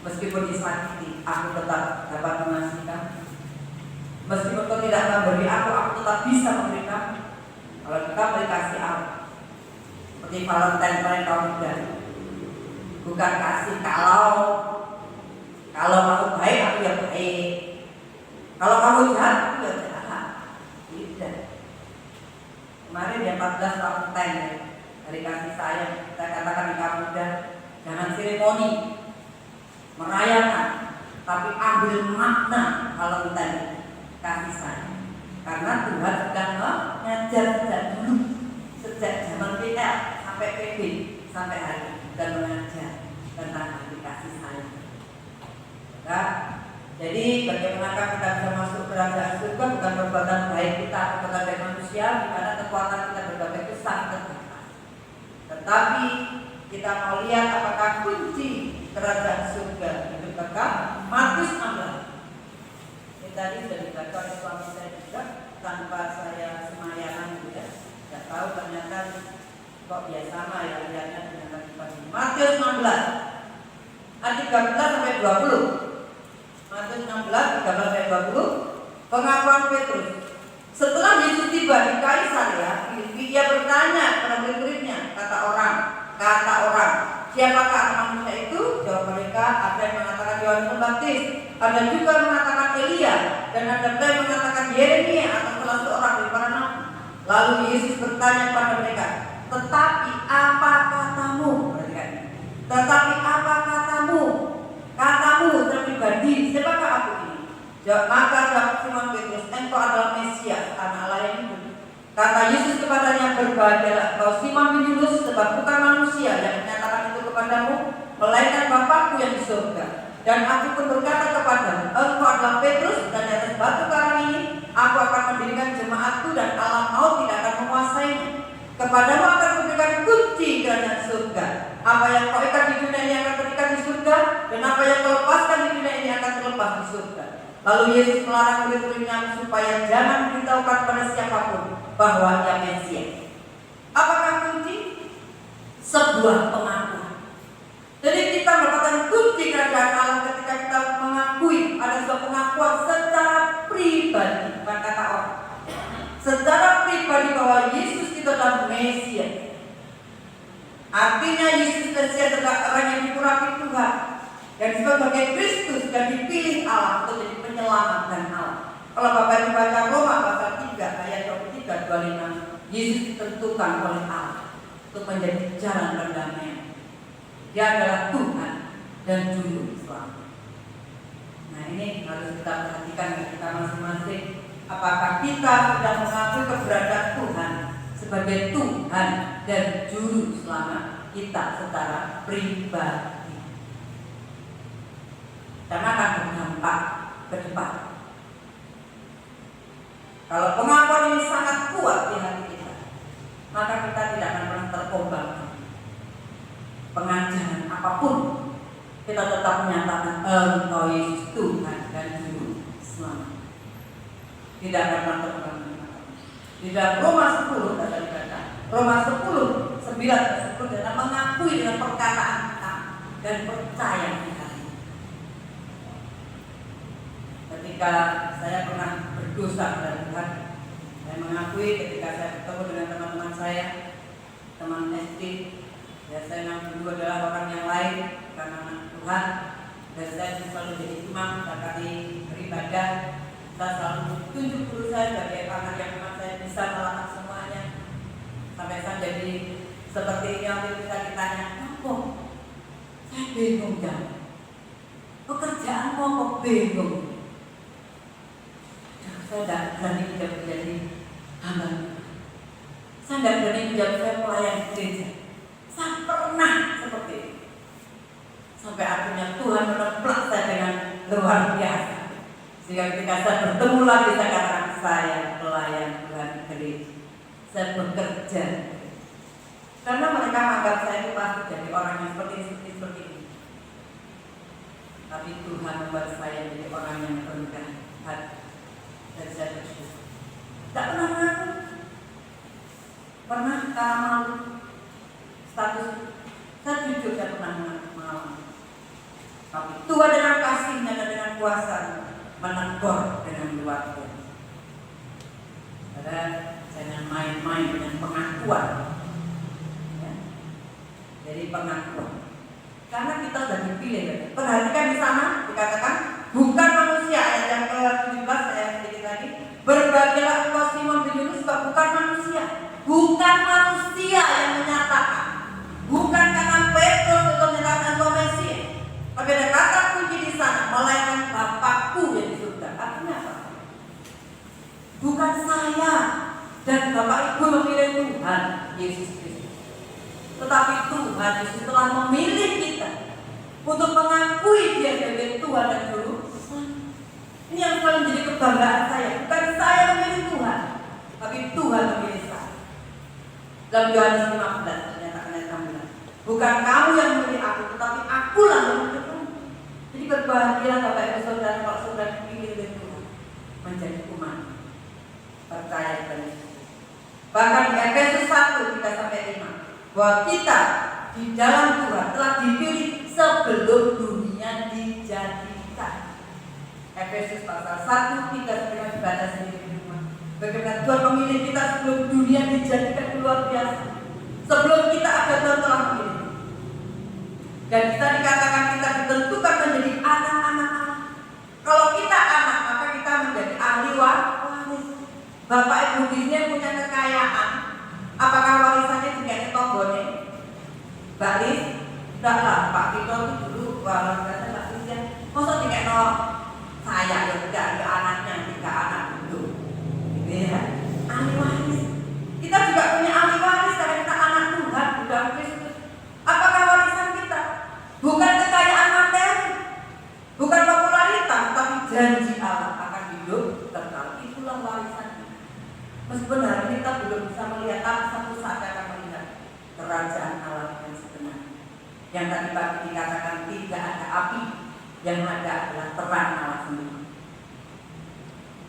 Meskipun disakiti, aku tetap dapat mengasihi kamu. Meskipun kau tidak memberi aku tetap bisa memberi kamu. Kalau kita beri kasih Allah, seperti Valentine kemarin kaum muda, bukan kasih kalau kamu baik aku ya baik. Kalau kamu jahat, aku ya jahat. Tidak. Kemarin dia 14 Valentine dari kasih sayang, saya katakan di kaum muda, jangan seremoni, merayakan, tapi ambil makna Valentine kasih sayang. Karena Tuhan sedang mengajar sejak dulu, sejak zaman PL sampai PB sampai hari ini, dan mengajar tentang kasih sayang. Jadi bagaimana kita bisa masuk kerajaan surga? Bukan perbuatan baik kita atau perbuatan manusia, di mana kekuatan kita berbuat baik itu sangat terbatas. Tetapi kita mau lihat apakah kunci kerajaan surga itu kekal. Matius 16. Ini tadi sudah dibaca oleh suami saya juga tanpa saya semayakan juga. Tidak tahu ternyata kok biasa sama ya lihatnya dengan tadi. Matius 16 ayat 13 sampai 20. Matius 16, 13-20. Pengakuan Petrus. Setelah Yesus tiba di Kaisarea Filipi, ia bertanya kepada murid-muridnya, kata orang, siapakah anak manusia itu? Jawab mereka, ada yang mengatakan Yohanes Pembaptis, ada juga yang mengatakan Elia, dan ada juga yang mengatakan Yeremia atau salah seorang dari para nabi. Lalu Yesus bertanya kepada mereka, tetapi apa katamu? Tetapi apa katamu? Katamu pribadi, siapakah aku ini? Maka jawab Simon Petrus, engkau adalah Mesias, anak Allah yang hidup. Kata Yesus kepadanya, berbahagialah engkau Simon bin Yunus, sebab bukan manusia yang menyatakan itu kepadamu, melainkan Bapakku yang di surga. Dan aku pun berkata kepadamu, engkau adalah Petrus, dan di atas batu karang ini aku akan mendirikan jemaatku, dan alam maut tidak akan menguasainya. Kepadamu akan kuberikan kunci kerajaan surga. Apa yang kau ikat di dunia ini akan terikat di surga, dan apa yang kau lepaskan di dunia ini akan terlepas di surga. Lalu Yesus melarang murid-muridnya supaya jangan diberitahukan pada siapapun bahwa Ia Mesias. Apakah kunci? Sebuah pengakuan. Jadi kita mendapatkan kunci kerajaan Allah ketika kita mengakui, ada sebuah pengakuan secara pribadi, bukan kata orang. Secara pribadi bahwa Yesus itu adalah Mesias. Artinya Yesus Mesias adalah orang yang diurapi Tuhan, yang disebut sebagai Kristus dan dipilih Allah untuk jadi penyelamat dan Allah. Kalau Bapak Ibu baca Roma pasal 3 ayat 23-25, Yesus ditentukan oleh Allah untuk menjadi jalan perdamaian. Dia adalah Tuhan dan Juru Selamat. Nah, ini harus kita perhatikan kita masing-masing. Apakah kita sudah mengakui keberadaan Tuhan sebagai Tuhan dan Juru Selamat kita secara pribadi? Karena akan berdampak ke depan. Kalau pengakuan ini sangat kuat di hati kita, maka kita tidak akan pernah terkombang. Pengajaran apapun, kita tetap menyatakan engkau Yesus Tuhan dan Juru Selamat. Tidak akan pernah terkombang. Di dalam Roma 10 kata dikatakan, Roma 10 9 10 dan mengakui dengan perkataan kita dan percaya di hati. Ketika saya pernah berdosa kepada Tuhan, saya mengakui ketika saya bertemu dengan teman-teman saya, teman SD, ya saya memang dulu adalah orang yang lain karena anak Tuhan, dan saya selalu jadi imam setiap kali beribadah. Saya selalu tunjuk dulu saya sebagai anak yang memang saya bisa melakukan semuanya. Sampai saya jadi seperti ini waktu kita ditanya, apa? Saya bingung kan? Pekerjaan kok bingung? Saya tidak berani menjadi hamba. Saya tidak berani menjadi saya pelayan gereja. Saya pernah seperti itu. Sampai akhirnya Tuhan menemplak saya dengan luar biasa. Sehingga ketika saya bertemu lagi, saya katakan saya pelayan Tuhan gereja. Saya bekerja. Karena mereka menganggap saya itu pasti jadi orang yang seperti ini. Tapi Tuhan membuat saya menjadi orang yang rendah hati. Dan saya bersyukur. Tak pernah mengaku. Pernah malu status. Saya jujur saya pernah mengalami. Tapi Tuhan dengan kasihnya dan dengan kuasa menegur dengan luar biasa. Karena jangan main-main dengan pengakuan. Ya. Jadi pengakuan. Karena kita sudah dipilih. Perhatikan di sana dikatakan bukan manusia, ayat yang ke-17 saya sedikit lagi. Berbahagialah engkau Simon bin Yunus, sebab bukan manusia. Bukan manusia yang menyatakan. Bukan karena Petrus untuk menyatakan engkau Mesias. Tapi ada kata kunci di sana, melainkan Bapakku yang di surga. Artinya apa? Bukan saya dan Bapak Ibu memilih Tuhan Yesus Kristus. Tetapi Tuhan Yesus telah memilih kita untuk mengakui Dia sebagai Tuhan dan Juru Selamat. Ini yang selalu menjadi kebanggaan saya. Bukan saya memilih Tuhan, tapi Tuhan memilih saya. Dalam Yohanes 15 dinyatakan ayat 16, bukan kamu yang memilih aku, tetapi akulah yang memilih kamu. Jadi berbahagialah Bapak Ibu Saudara kalau saudara dipilih oleh Tuhan menjadi umat percaya kepada Yesus. Bahkan di Efesus 1:3-5 bahwa kita di dalam Tuhan telah dipilih sebelum dunia dijadikan. Efesus pasal 1:3-5 dibaca sendiri di rumah. Bagaimana Tuhan memilih kita sebelum dunia dijadikan, luar biasa. Sebelum kita ada, Tuhan telah memilih. Dan kita dikatakan kita ditentukan menjadi anak-anak Allah. Kalau kita anak, maka kita menjadi ahli waris. Bapak Ibu di sini punya kekayaan. Apakah warisannya dikasih tombone? Mbak Lis? Enggak lah, Pak Tito itu dulu warisannya Mbak Lis ya. Masa dikasih saya yang tidak ada anaknya, 3 anak itu. Gitu ya. Ahli waris. Kita juga punya ahli waris karena kita anak Tuhan, Tuhan Kristus. Apakah warisan kita? ketuhanan Allah yang sebenarnya. Yang tadi pagi dikatakan tidak ada api, yang ada adalah terang Allah sendiri.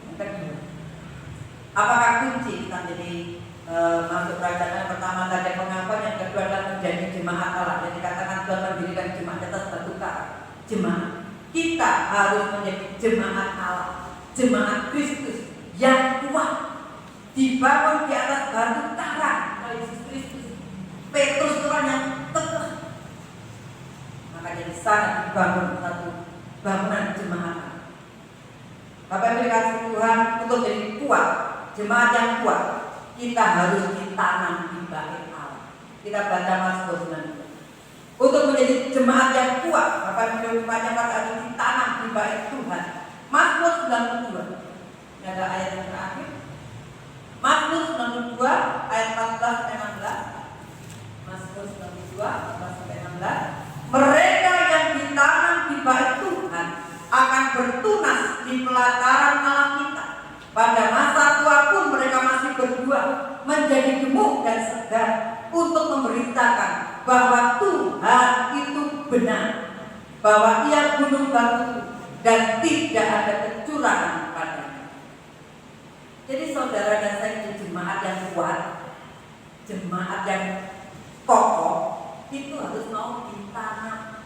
Yang kedua, apakah kunci kita jadi masuk kerajaan? Yang pertama tadi pengakuan, yang kedua adalah menjadi jemaat Allah. Jadi dikatakan Tuhan mendirikan jemaat atas batu karang. Jemaat, kita harus menjadi jemaat Allah, jemaat Kristus yang kuat, dibangun di atas batu karang oleh Yesus Kristus. Petrus orang yang teguh, maka jadi sangat dibangun satu bangunan jemaat. Bapak Ibu dikasih Tuhan, untuk jadi kuat, jemaat yang kuat, kita harus ditanam di bait Allah. Kita baca Mazmur 92. Untuk menjadi jemaat yang kuat, Bapak Ibu rupanya harus ditanam di bait Tuhan. Mazmur 92. Ini ada ayat yang terakhir. Mazmur 92 ayat 14 sampai 16. Mazmur 92 14 sampai 16. Mereka yang ditanam di bait Tuhan akan bertunas di pelataran alam kita. Pada masa tua pun mereka masih berbuah, menjadi gemuk dan segar untuk memberitakan bahwa Tuhan itu benar, bahwa Ia gunung batu dan tidak ada kecurangan padanya. Jadi saudara dan saya itu jemaat yang kuat, jemaat yang kokoh, itu harus mau ditanam,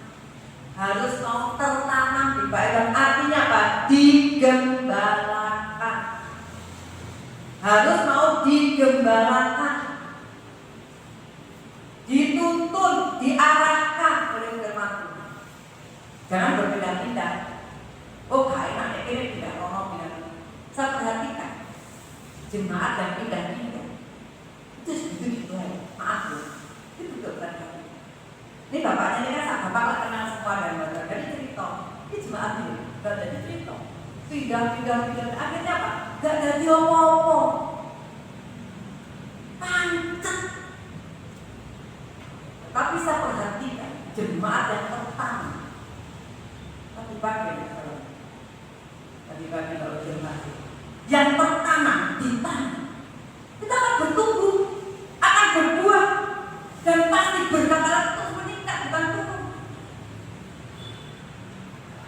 harus mau tertanam di bait. Artinya apa? Digembalakan, harus mau digembalakan, dituntun, diarahkan oleh firman Tuhan. Jangan berpindah-pindah. Oh, kayaknya ini tidak pindah. Saya perhatikan jemaat yang pindah-pindah itu begitu aja. Maaf loh, itu betul betul. Ini bapaknya ini kan bapak kenal semua dan bapak jadi cerita. Ini jemaat ini, gak jadi cerita. Pindah. Akhirnya apa? Gak jadi omong-omong. Pancet. Tapi saya perhatikan jemaat yang tertanam. Tadi pagi kalau jemaat yang tertanam ditanam, kita akan bertumbuh, akan berbuah, dan pasti berkat Allah terus meningkat, bukan turun.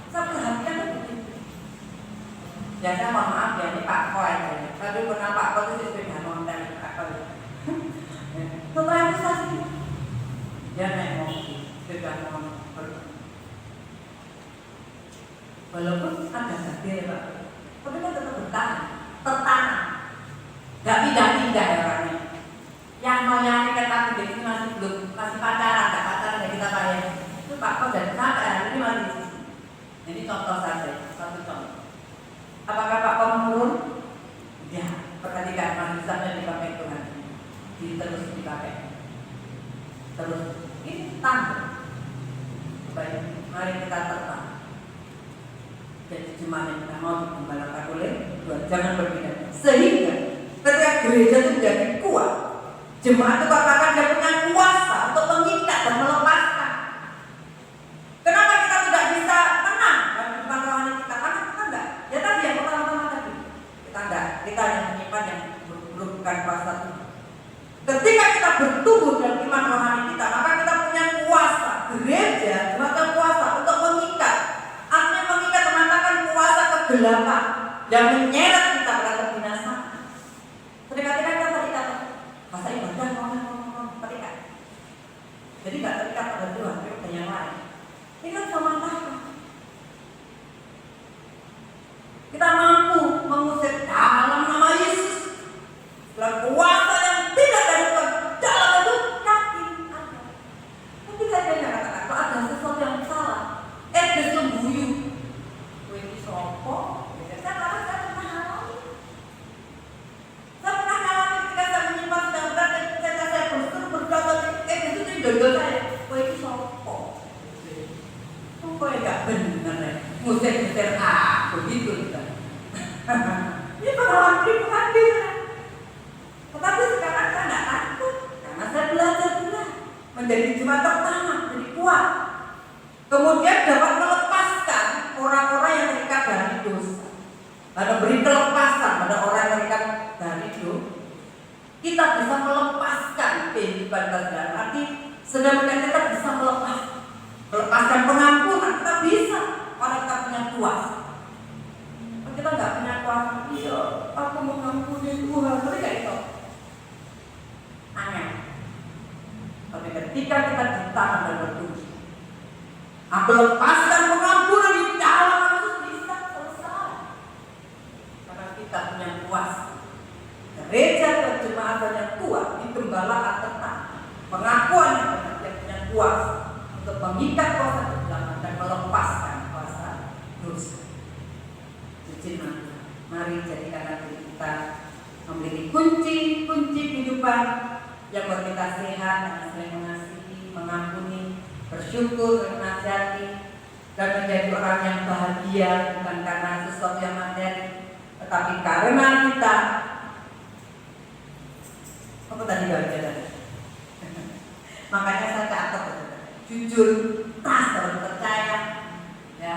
Saya perhatikan begitu. Ya saya mohon maaf ya, ini Pak Koy. Tadi pernah Pak Koy itu sepeda motor Pak Koy. Setelah itu saya sih, dia naik mobil, sepeda motor. Walaupun ada gagal Pak, tapi kan tetap bertahan, tertanam, nggak pindah-pindah ya orangnya. Yang noyani kata jadi masih pacaran, nggak pacaran ya kita kayak itu Pak Koy dan sampai hari ini masih di sini. Jadi contoh saja, satu contoh. Apakah Pak Koy menurun? Ya, perhatikan mahasiswanya dipakai Tuhan, jadi terus dipakai, terus ini tanda. Baik, mari kita tertanam. Jadi jemaat yang kita mau digembalakan oleh Tuhan, jangan berpindah. Sehingga ketika gereja itu menjadi kuat, jemaat itu akan dia punya kuasa untuk mengikat dan melepaskan. Kenapa kita tidak bisa menang dalam kehidupan rohani kita? Karena kita enggak. Ya tadi yang pertama-tama tadi kita enggak, kita yang menyimpan yang bukan kuasa Tuhan. Ketika kita bertumbuh dalam iman rohani kita, maka kita punya kuasa. Gereja semacam kuasa untuk mengikat. Artinya mengikat mengatakan kuasa kegelapan yang menyeret kita pada kebinasaan. Ketika kita terikat masa ibadah ngomong terikat. Jadi nggak terikat pada Tuhan, tapi pada yang lain. Ini kan sementara. Kita mampu mengusir dalam nama Yesus. Dalam kuasa yang tidak dari Tuhan, dalam itu yakin ada. Tapi saya katakan kalau ada sesuatu yang salah, dia sembuyu. Gue ini sopok. Saya pernah alami. Saya pernah alami ketika saya menyimpan sedang berat, ketika saya berdoa, itu dodol saya. Gue ini sopok. Kok nggak benar ya? Musir-musir aku gitu kan? Ini pengalaman pribadi. Tetapi sekarang saya nggak takut karena saya belajar menjadi jemaat tertanam, jadi kuat. Kemudian dapat melepaskan orang-orang yang terikat dari dosa. Ada beri kelepasan pada orang yang terikat dari dosa. Kita bisa melepaskan kehidupan keseharian. Arti Sedangkan kita bisa melepaskan pengampunan, kita bisa kalau kita punya kuasa. Kalau kita nggak punya kuasa, iya, aku mengampuni Tuhan, tapi nggak itu. Aneh. Tapi ketika kita ditahan dan bertumbuh, aku lepaskan pengampunan di dalam Yesus, bisa selesai. Karena kita punya kuasa. Gereja dan jemaat yang kuat, digembalakan tetap. Pengakuan yang benar, yang punya kuasa untuk mengikat kuasa kegelapan dan melepaskan kuasa dosa. Mari jadikan diri kita memiliki kunci kehidupan yang buat kita sehat dan saling mengasihi, mengampuni, bersyukur, menasihati, dan menjadi orang yang bahagia bukan karena sesuatu yang materi, tetapi karena kita apa tadi bahagia tadi? Makanya saya catat jujur, ikhlas dalam percaya, ya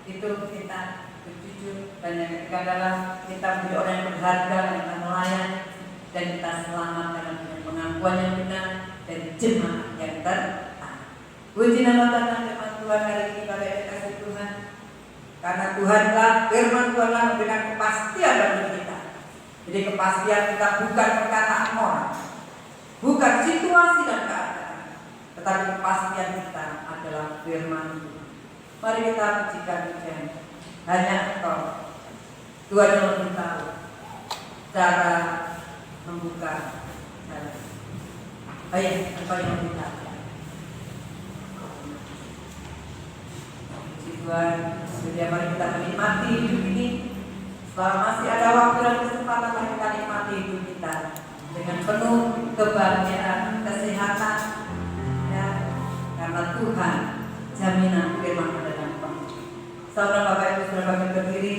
itu kita berjujur, dan yang ketiga adalah kita menjadi orang yang berharga, kita melayani, dan kita selamat karena punya pengakuan yang benar dan jemaat yang tertaat. Puji nama Tuhan, firman Tuhan hari ini pada kasih Tuhan, karena Tuhanlah firman Tuhanlah memberikan kepastian bagi kita. Jadi kepastian kita bukan perkataan orang, bukan situasi dan keadaan, tetapi kepastian kita adalah firman Tuhan. Mari kita pujikan Tuhan. Hanya Engkau, Tuhan yang lebih tahu cara membuka jalan. Ayo, Engkau yang lebih tahu. Puji Tuhan, sudah mari kita menikmati hidup ini. Selama masih ada waktu dan kesempatan, mari kita nikmati hidup kita dengan penuh kebahagiaan, kesehatan, ya, karena Tuhan jaminan firman adalah penuh. Saudara Bapak Ibu, saudara kami berdiri,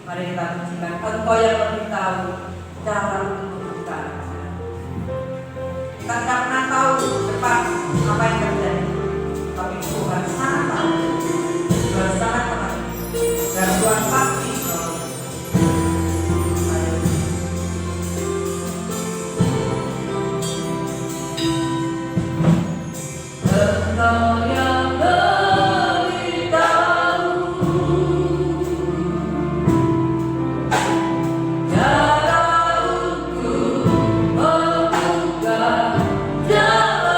mari kita pujikan Engkau yang lebih tahu cara untuk membuka. Kita tidak pernah tahu depan apa yang terjadi, tapi Tuhan sangat tahu, Tuhan sangat mengerti, dan Tuhan pasti Jalan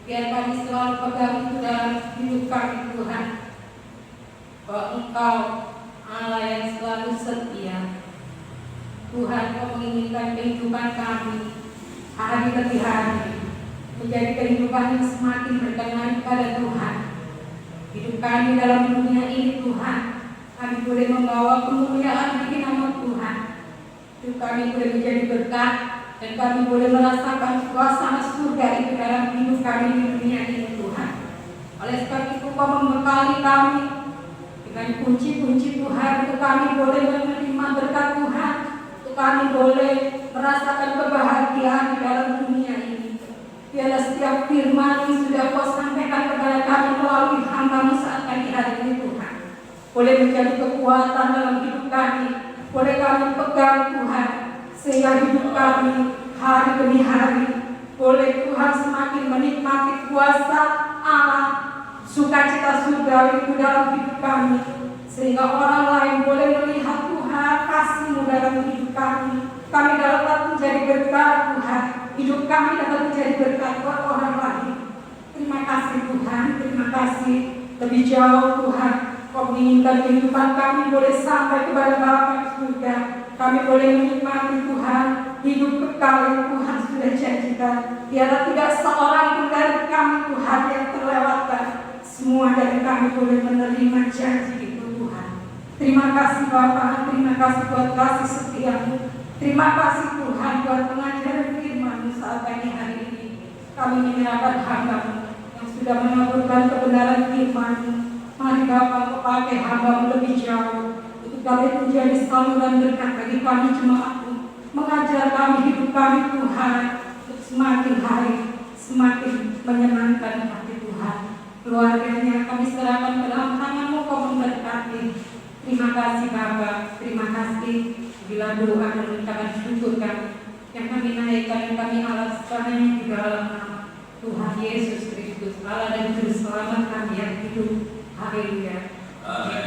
Biar kami selalu pegang itu dalam hidup kami Tuhan, bahwa Engkau Allah yang selalu setia. Tuhan, Kau menginginkan kehidupan kami hari demi hari menjadi kehidupan yang semakin berkenan pada Tuhan. Hidup kami dalam dunia ini Tuhan, kami boleh membawa kemuliaan bagi nama Tuhan. Hidup kami boleh menjadi berkat dan kami boleh merasakan suasana surga itu dalam hidup kami di dunia ini Tuhan. Oleh sebab itu Kau membekali kami dengan kunci-kunci Tuhan untuk kami boleh menerima berkat Tuhan, untuk kami boleh merasakan kebahagiaan di dalam dunia ini. Biarlah setiap firman yang sudah Kau sampaikan kepada kami melalui hamba-Mu saat pagi hari ini Tuhan, boleh menjadi kekuatan dalam hidup kami, boleh kami pegang Tuhan, sehingga hidup kami hari demi hari boleh Tuhan semakin menikmati kuasa Allah, sukacita surgawi itu dalam hidup kami, sehingga orang lain boleh melihat Tuhan kasih-Mu dalam hidup kami. Kami dapat menjadi berkat Tuhan, hidup kami dapat menjadi berkat buat orang lain. Terima kasih Tuhan, terima kasih. Lebih jauh Tuhan, Kau menginginkan kehidupan kami boleh sampai kepada Bapa di surga. Kami boleh menikmati Tuhan hidup kekal yang Tuhan sudah janjikan. Biarlah tidak seorang pun dari kami Tuhan yang terlewatkan. Semua dari kami boleh menerima janji itu Tuhan. Terima kasih Bapa, terima kasih buat kasih setia-Mu. Terima kasih Tuhan buat pengajaran firman-Mu saat pagi hari ini. Kami menyerahkan hamba-Mu yang sudah menaburkan kebenaran firman-Mu. Mari Bapa, Kau pakai hamba-Mu lebih jauh untuk kami menjadi saluran berkat bagi kami jemaat-Mu, mengajar kami hidup kami Tuhan untuk semakin hari semakin menyenangkan hati Tuhan. Keluarganya kami serahkan ke dalam tangan-Mu, Kau memberkati. Terima kasih Bapa, terima kasih. Bila doa dan ucapan syukur kami yang kami naikkan dan kami alaskan di dalam nama Tuhan Yesus Kristus, Allah dan Juru Selamat kami yang hidup. Haleluya. Amin.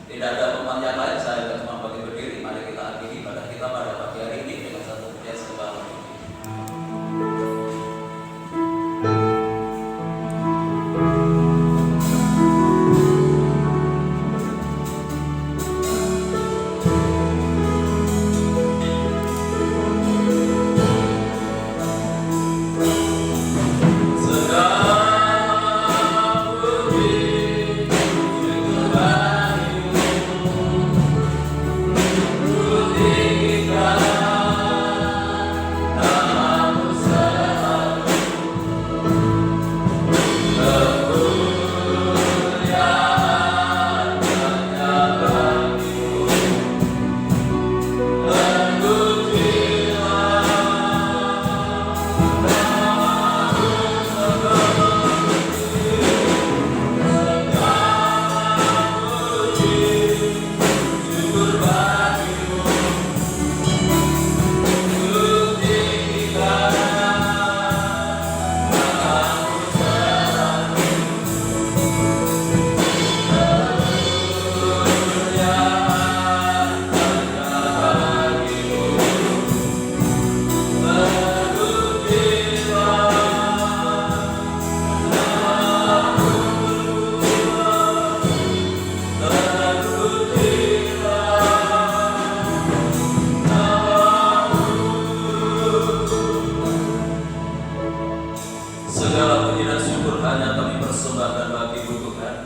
Tidak ada pertanyaan lain, saya cuma bagi berdiri. Mari kita akhiri ibadah kita pada pagi hari ini dengan satu pujian sembah. Segala puji dan syukur hanya kami persembahkan bagi-Mu Tuhan,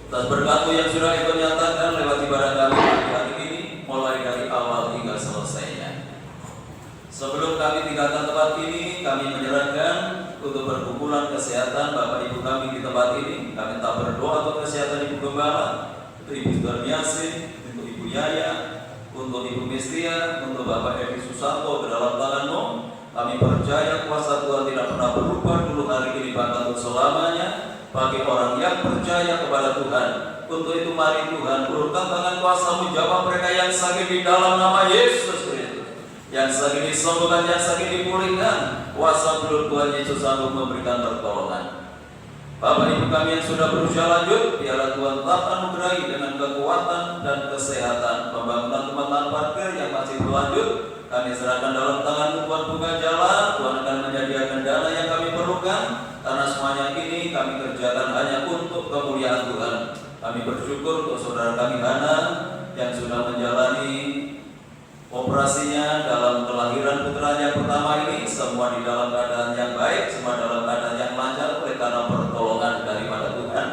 atas berkat-Mu yang sudah Engkau nyatakan lewat ibadah kami pagi hari ini, mulai dari awal hingga selesainya. Sebelum kami tinggalkan tempat ini, kami menyerahkan untuk perkumpulan kesehatan Bapak Ibu kami di tempat ini. Kami tak berdoa untuk kesehatan Ibu Gembala, untuk Ibu Sudarmiasi, untuk Ibu Yaya, untuk Ibu Mestia, untuk Bapak Edi Susanto ke dalam tangan-Mu. Kami percaya kuasa Tuhan tidak pernah berubah dulu hari ini bahkan untuk selamanya bagi orang yang percaya kepada Tuhan. Untuk itu mari Tuhan urutkan tangan kuasa-Mu, jawab mereka yang sakit di dalam nama Yesus Kristus, yang sakit disembuhkan, yang sakit dipulihkan. Kuasa belut Tuhan Yesus sanggup memberikan pertolongan. Bapak Ibu kami yang sudah berusia lanjut, biarlah Tuhan tetap anugerahi dengan kekuatan dan kesehatan. Pembangunan tempat parkir yang masih berlanjut kami serahkan dalam tangan-Mu, Tuhan buka jalan. Tuhan akan menyediakan dana yang kami perlukan. Kami bersyukur untuk saudara kami Hana yang sudah menjalani operasinya dalam kelahiran putranya pertama ini, semua di dalam keadaan yang baik, semua dalam keadaan yang lancar oleh karena pertolongan daripada Tuhan.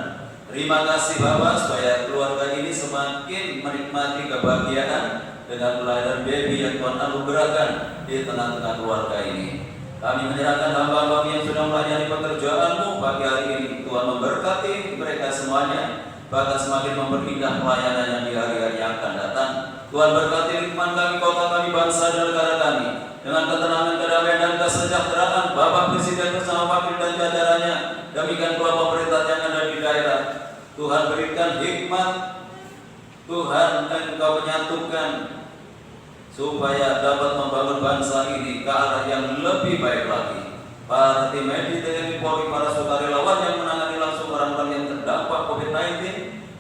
Terima kasih Bapak, supaya keluarga ini semakin menikmati kebahagiaan dengan kelahiran baby yang Tuhan anugerahkan di tengah-tengah keluarga ini. Kami menyerahkan hamba-hamba yang sudah melayani pekerjaan-Mu pagi hari ini. Tuhan memberkati mereka semuanya, bahkan semakin memperindah pelayanannya di hari-hari yang akan datang. Tuhan berkati lingkungan kami, kota kami, bangsa dan negara kami dengan ketenangan, kedamaian dan kesejahteraan. Bapak Presiden bersama wakil dan jajarannya, demikian pula pemerintah yang ada di daerah. Tuhan berikan hikmat, Tuhan Engkau menyatukan supaya dapat membangun bangsa ini ke arah yang lebih baik lagi. Para tim medis TNI Polri, para sukarelawan yang menangani langsung orang-orang yang terdampak COVID-19,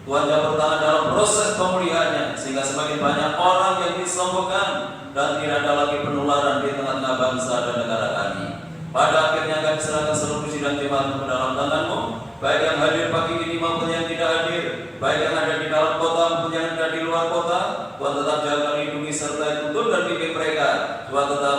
Tuhan yang bertahan dalam proses pemulihannya, sehingga semakin banyak orang yang disembuhkan dan tidak ada lagi penularan di tengah-tengah bangsa dan negara kami. Pada akhirnya kami serahkan seluruh sidang jemaat ke dalam tangan-Mu, baik yang hadir pagi ini maupun yang tidak hadir, baik yang ada di dalam kota maupun yang ada di luar kota. Tuhan tetap jaga, lindungi serta tuntun dan bimbing mereka. Tuhan tetap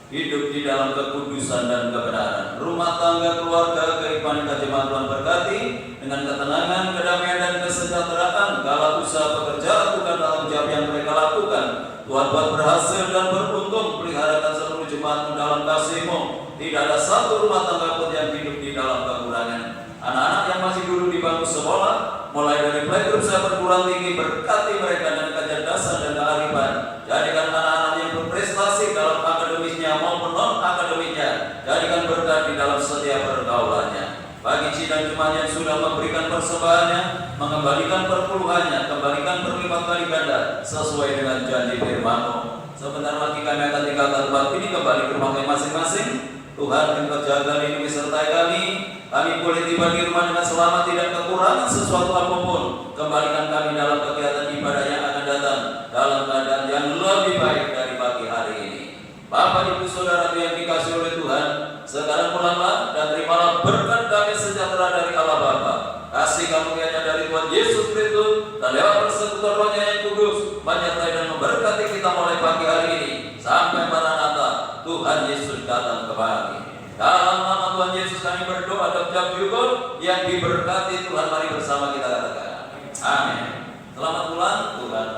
hidup di dalam kekudusan dan kebenaran. Rumah tangga, keluarga, kehidupan jemaat Tuhan berkati dengan ketenangan, kedamaian dan kesejahteraan. Kala usaha pekerjaan bukan tanggung jawab yang mereka lakukan, Tuhan buat berhasil dan beruntung. Peliharakan seluruh jemaat-Mu dalam kasih-Mu. Tidak ada satu rumah tangga pun yang hidup di dalam kekurangan. Anak-anak yang masih duduk di bangku sekolah, mulai dari playgroup sampai perguruan tinggi, berkati mereka dengan kecerdasan dan kearifan. Jadikan anak-anak yang berprestasi dalam akademisnya maupun non-akademiknya, jadikan berkat di dalam setiap pergaulannya. Bagi sidang jemaat yang sudah memberikan persembahannya, mengembalikan perpuluhannya, kembalikan berlipat kali ganda sesuai dengan janji firman-Mu. Sebentar lagi kami akan tinggalkan tempat ini, kembali ke rumah masing-masing. Tuhan Engkau jaga, lindungi sertai kami. Kami boleh tiba di rumah dengan selamat, tidak kekurangan sesuatu apapun. Kembalikan kami dalam kegiatan ibadah yang akan datang dalam keadaan yang lebih baik dari pagi hari ini. Bapak, Ibu, Saudara yang dikasihi oleh Tuhan, sekarang pulanglah dan terimalah berkat damai sejahtera dari Allah Bapa, kasih karunia-Nya dari Tuhan Yesus Kristus, dan lewat persekutuan Roh-Nya yang kudus menyertai dan memberkati kita mulai pagi hari ini sampai Maranatha Tuhan Yesus datang kembali. Dalam nama Tuhan Yesus kami berdoa dan ucap syukur, yang diberkati Tuhan, mari bersama kita katakan amin. Selamat pulang, Tuhan.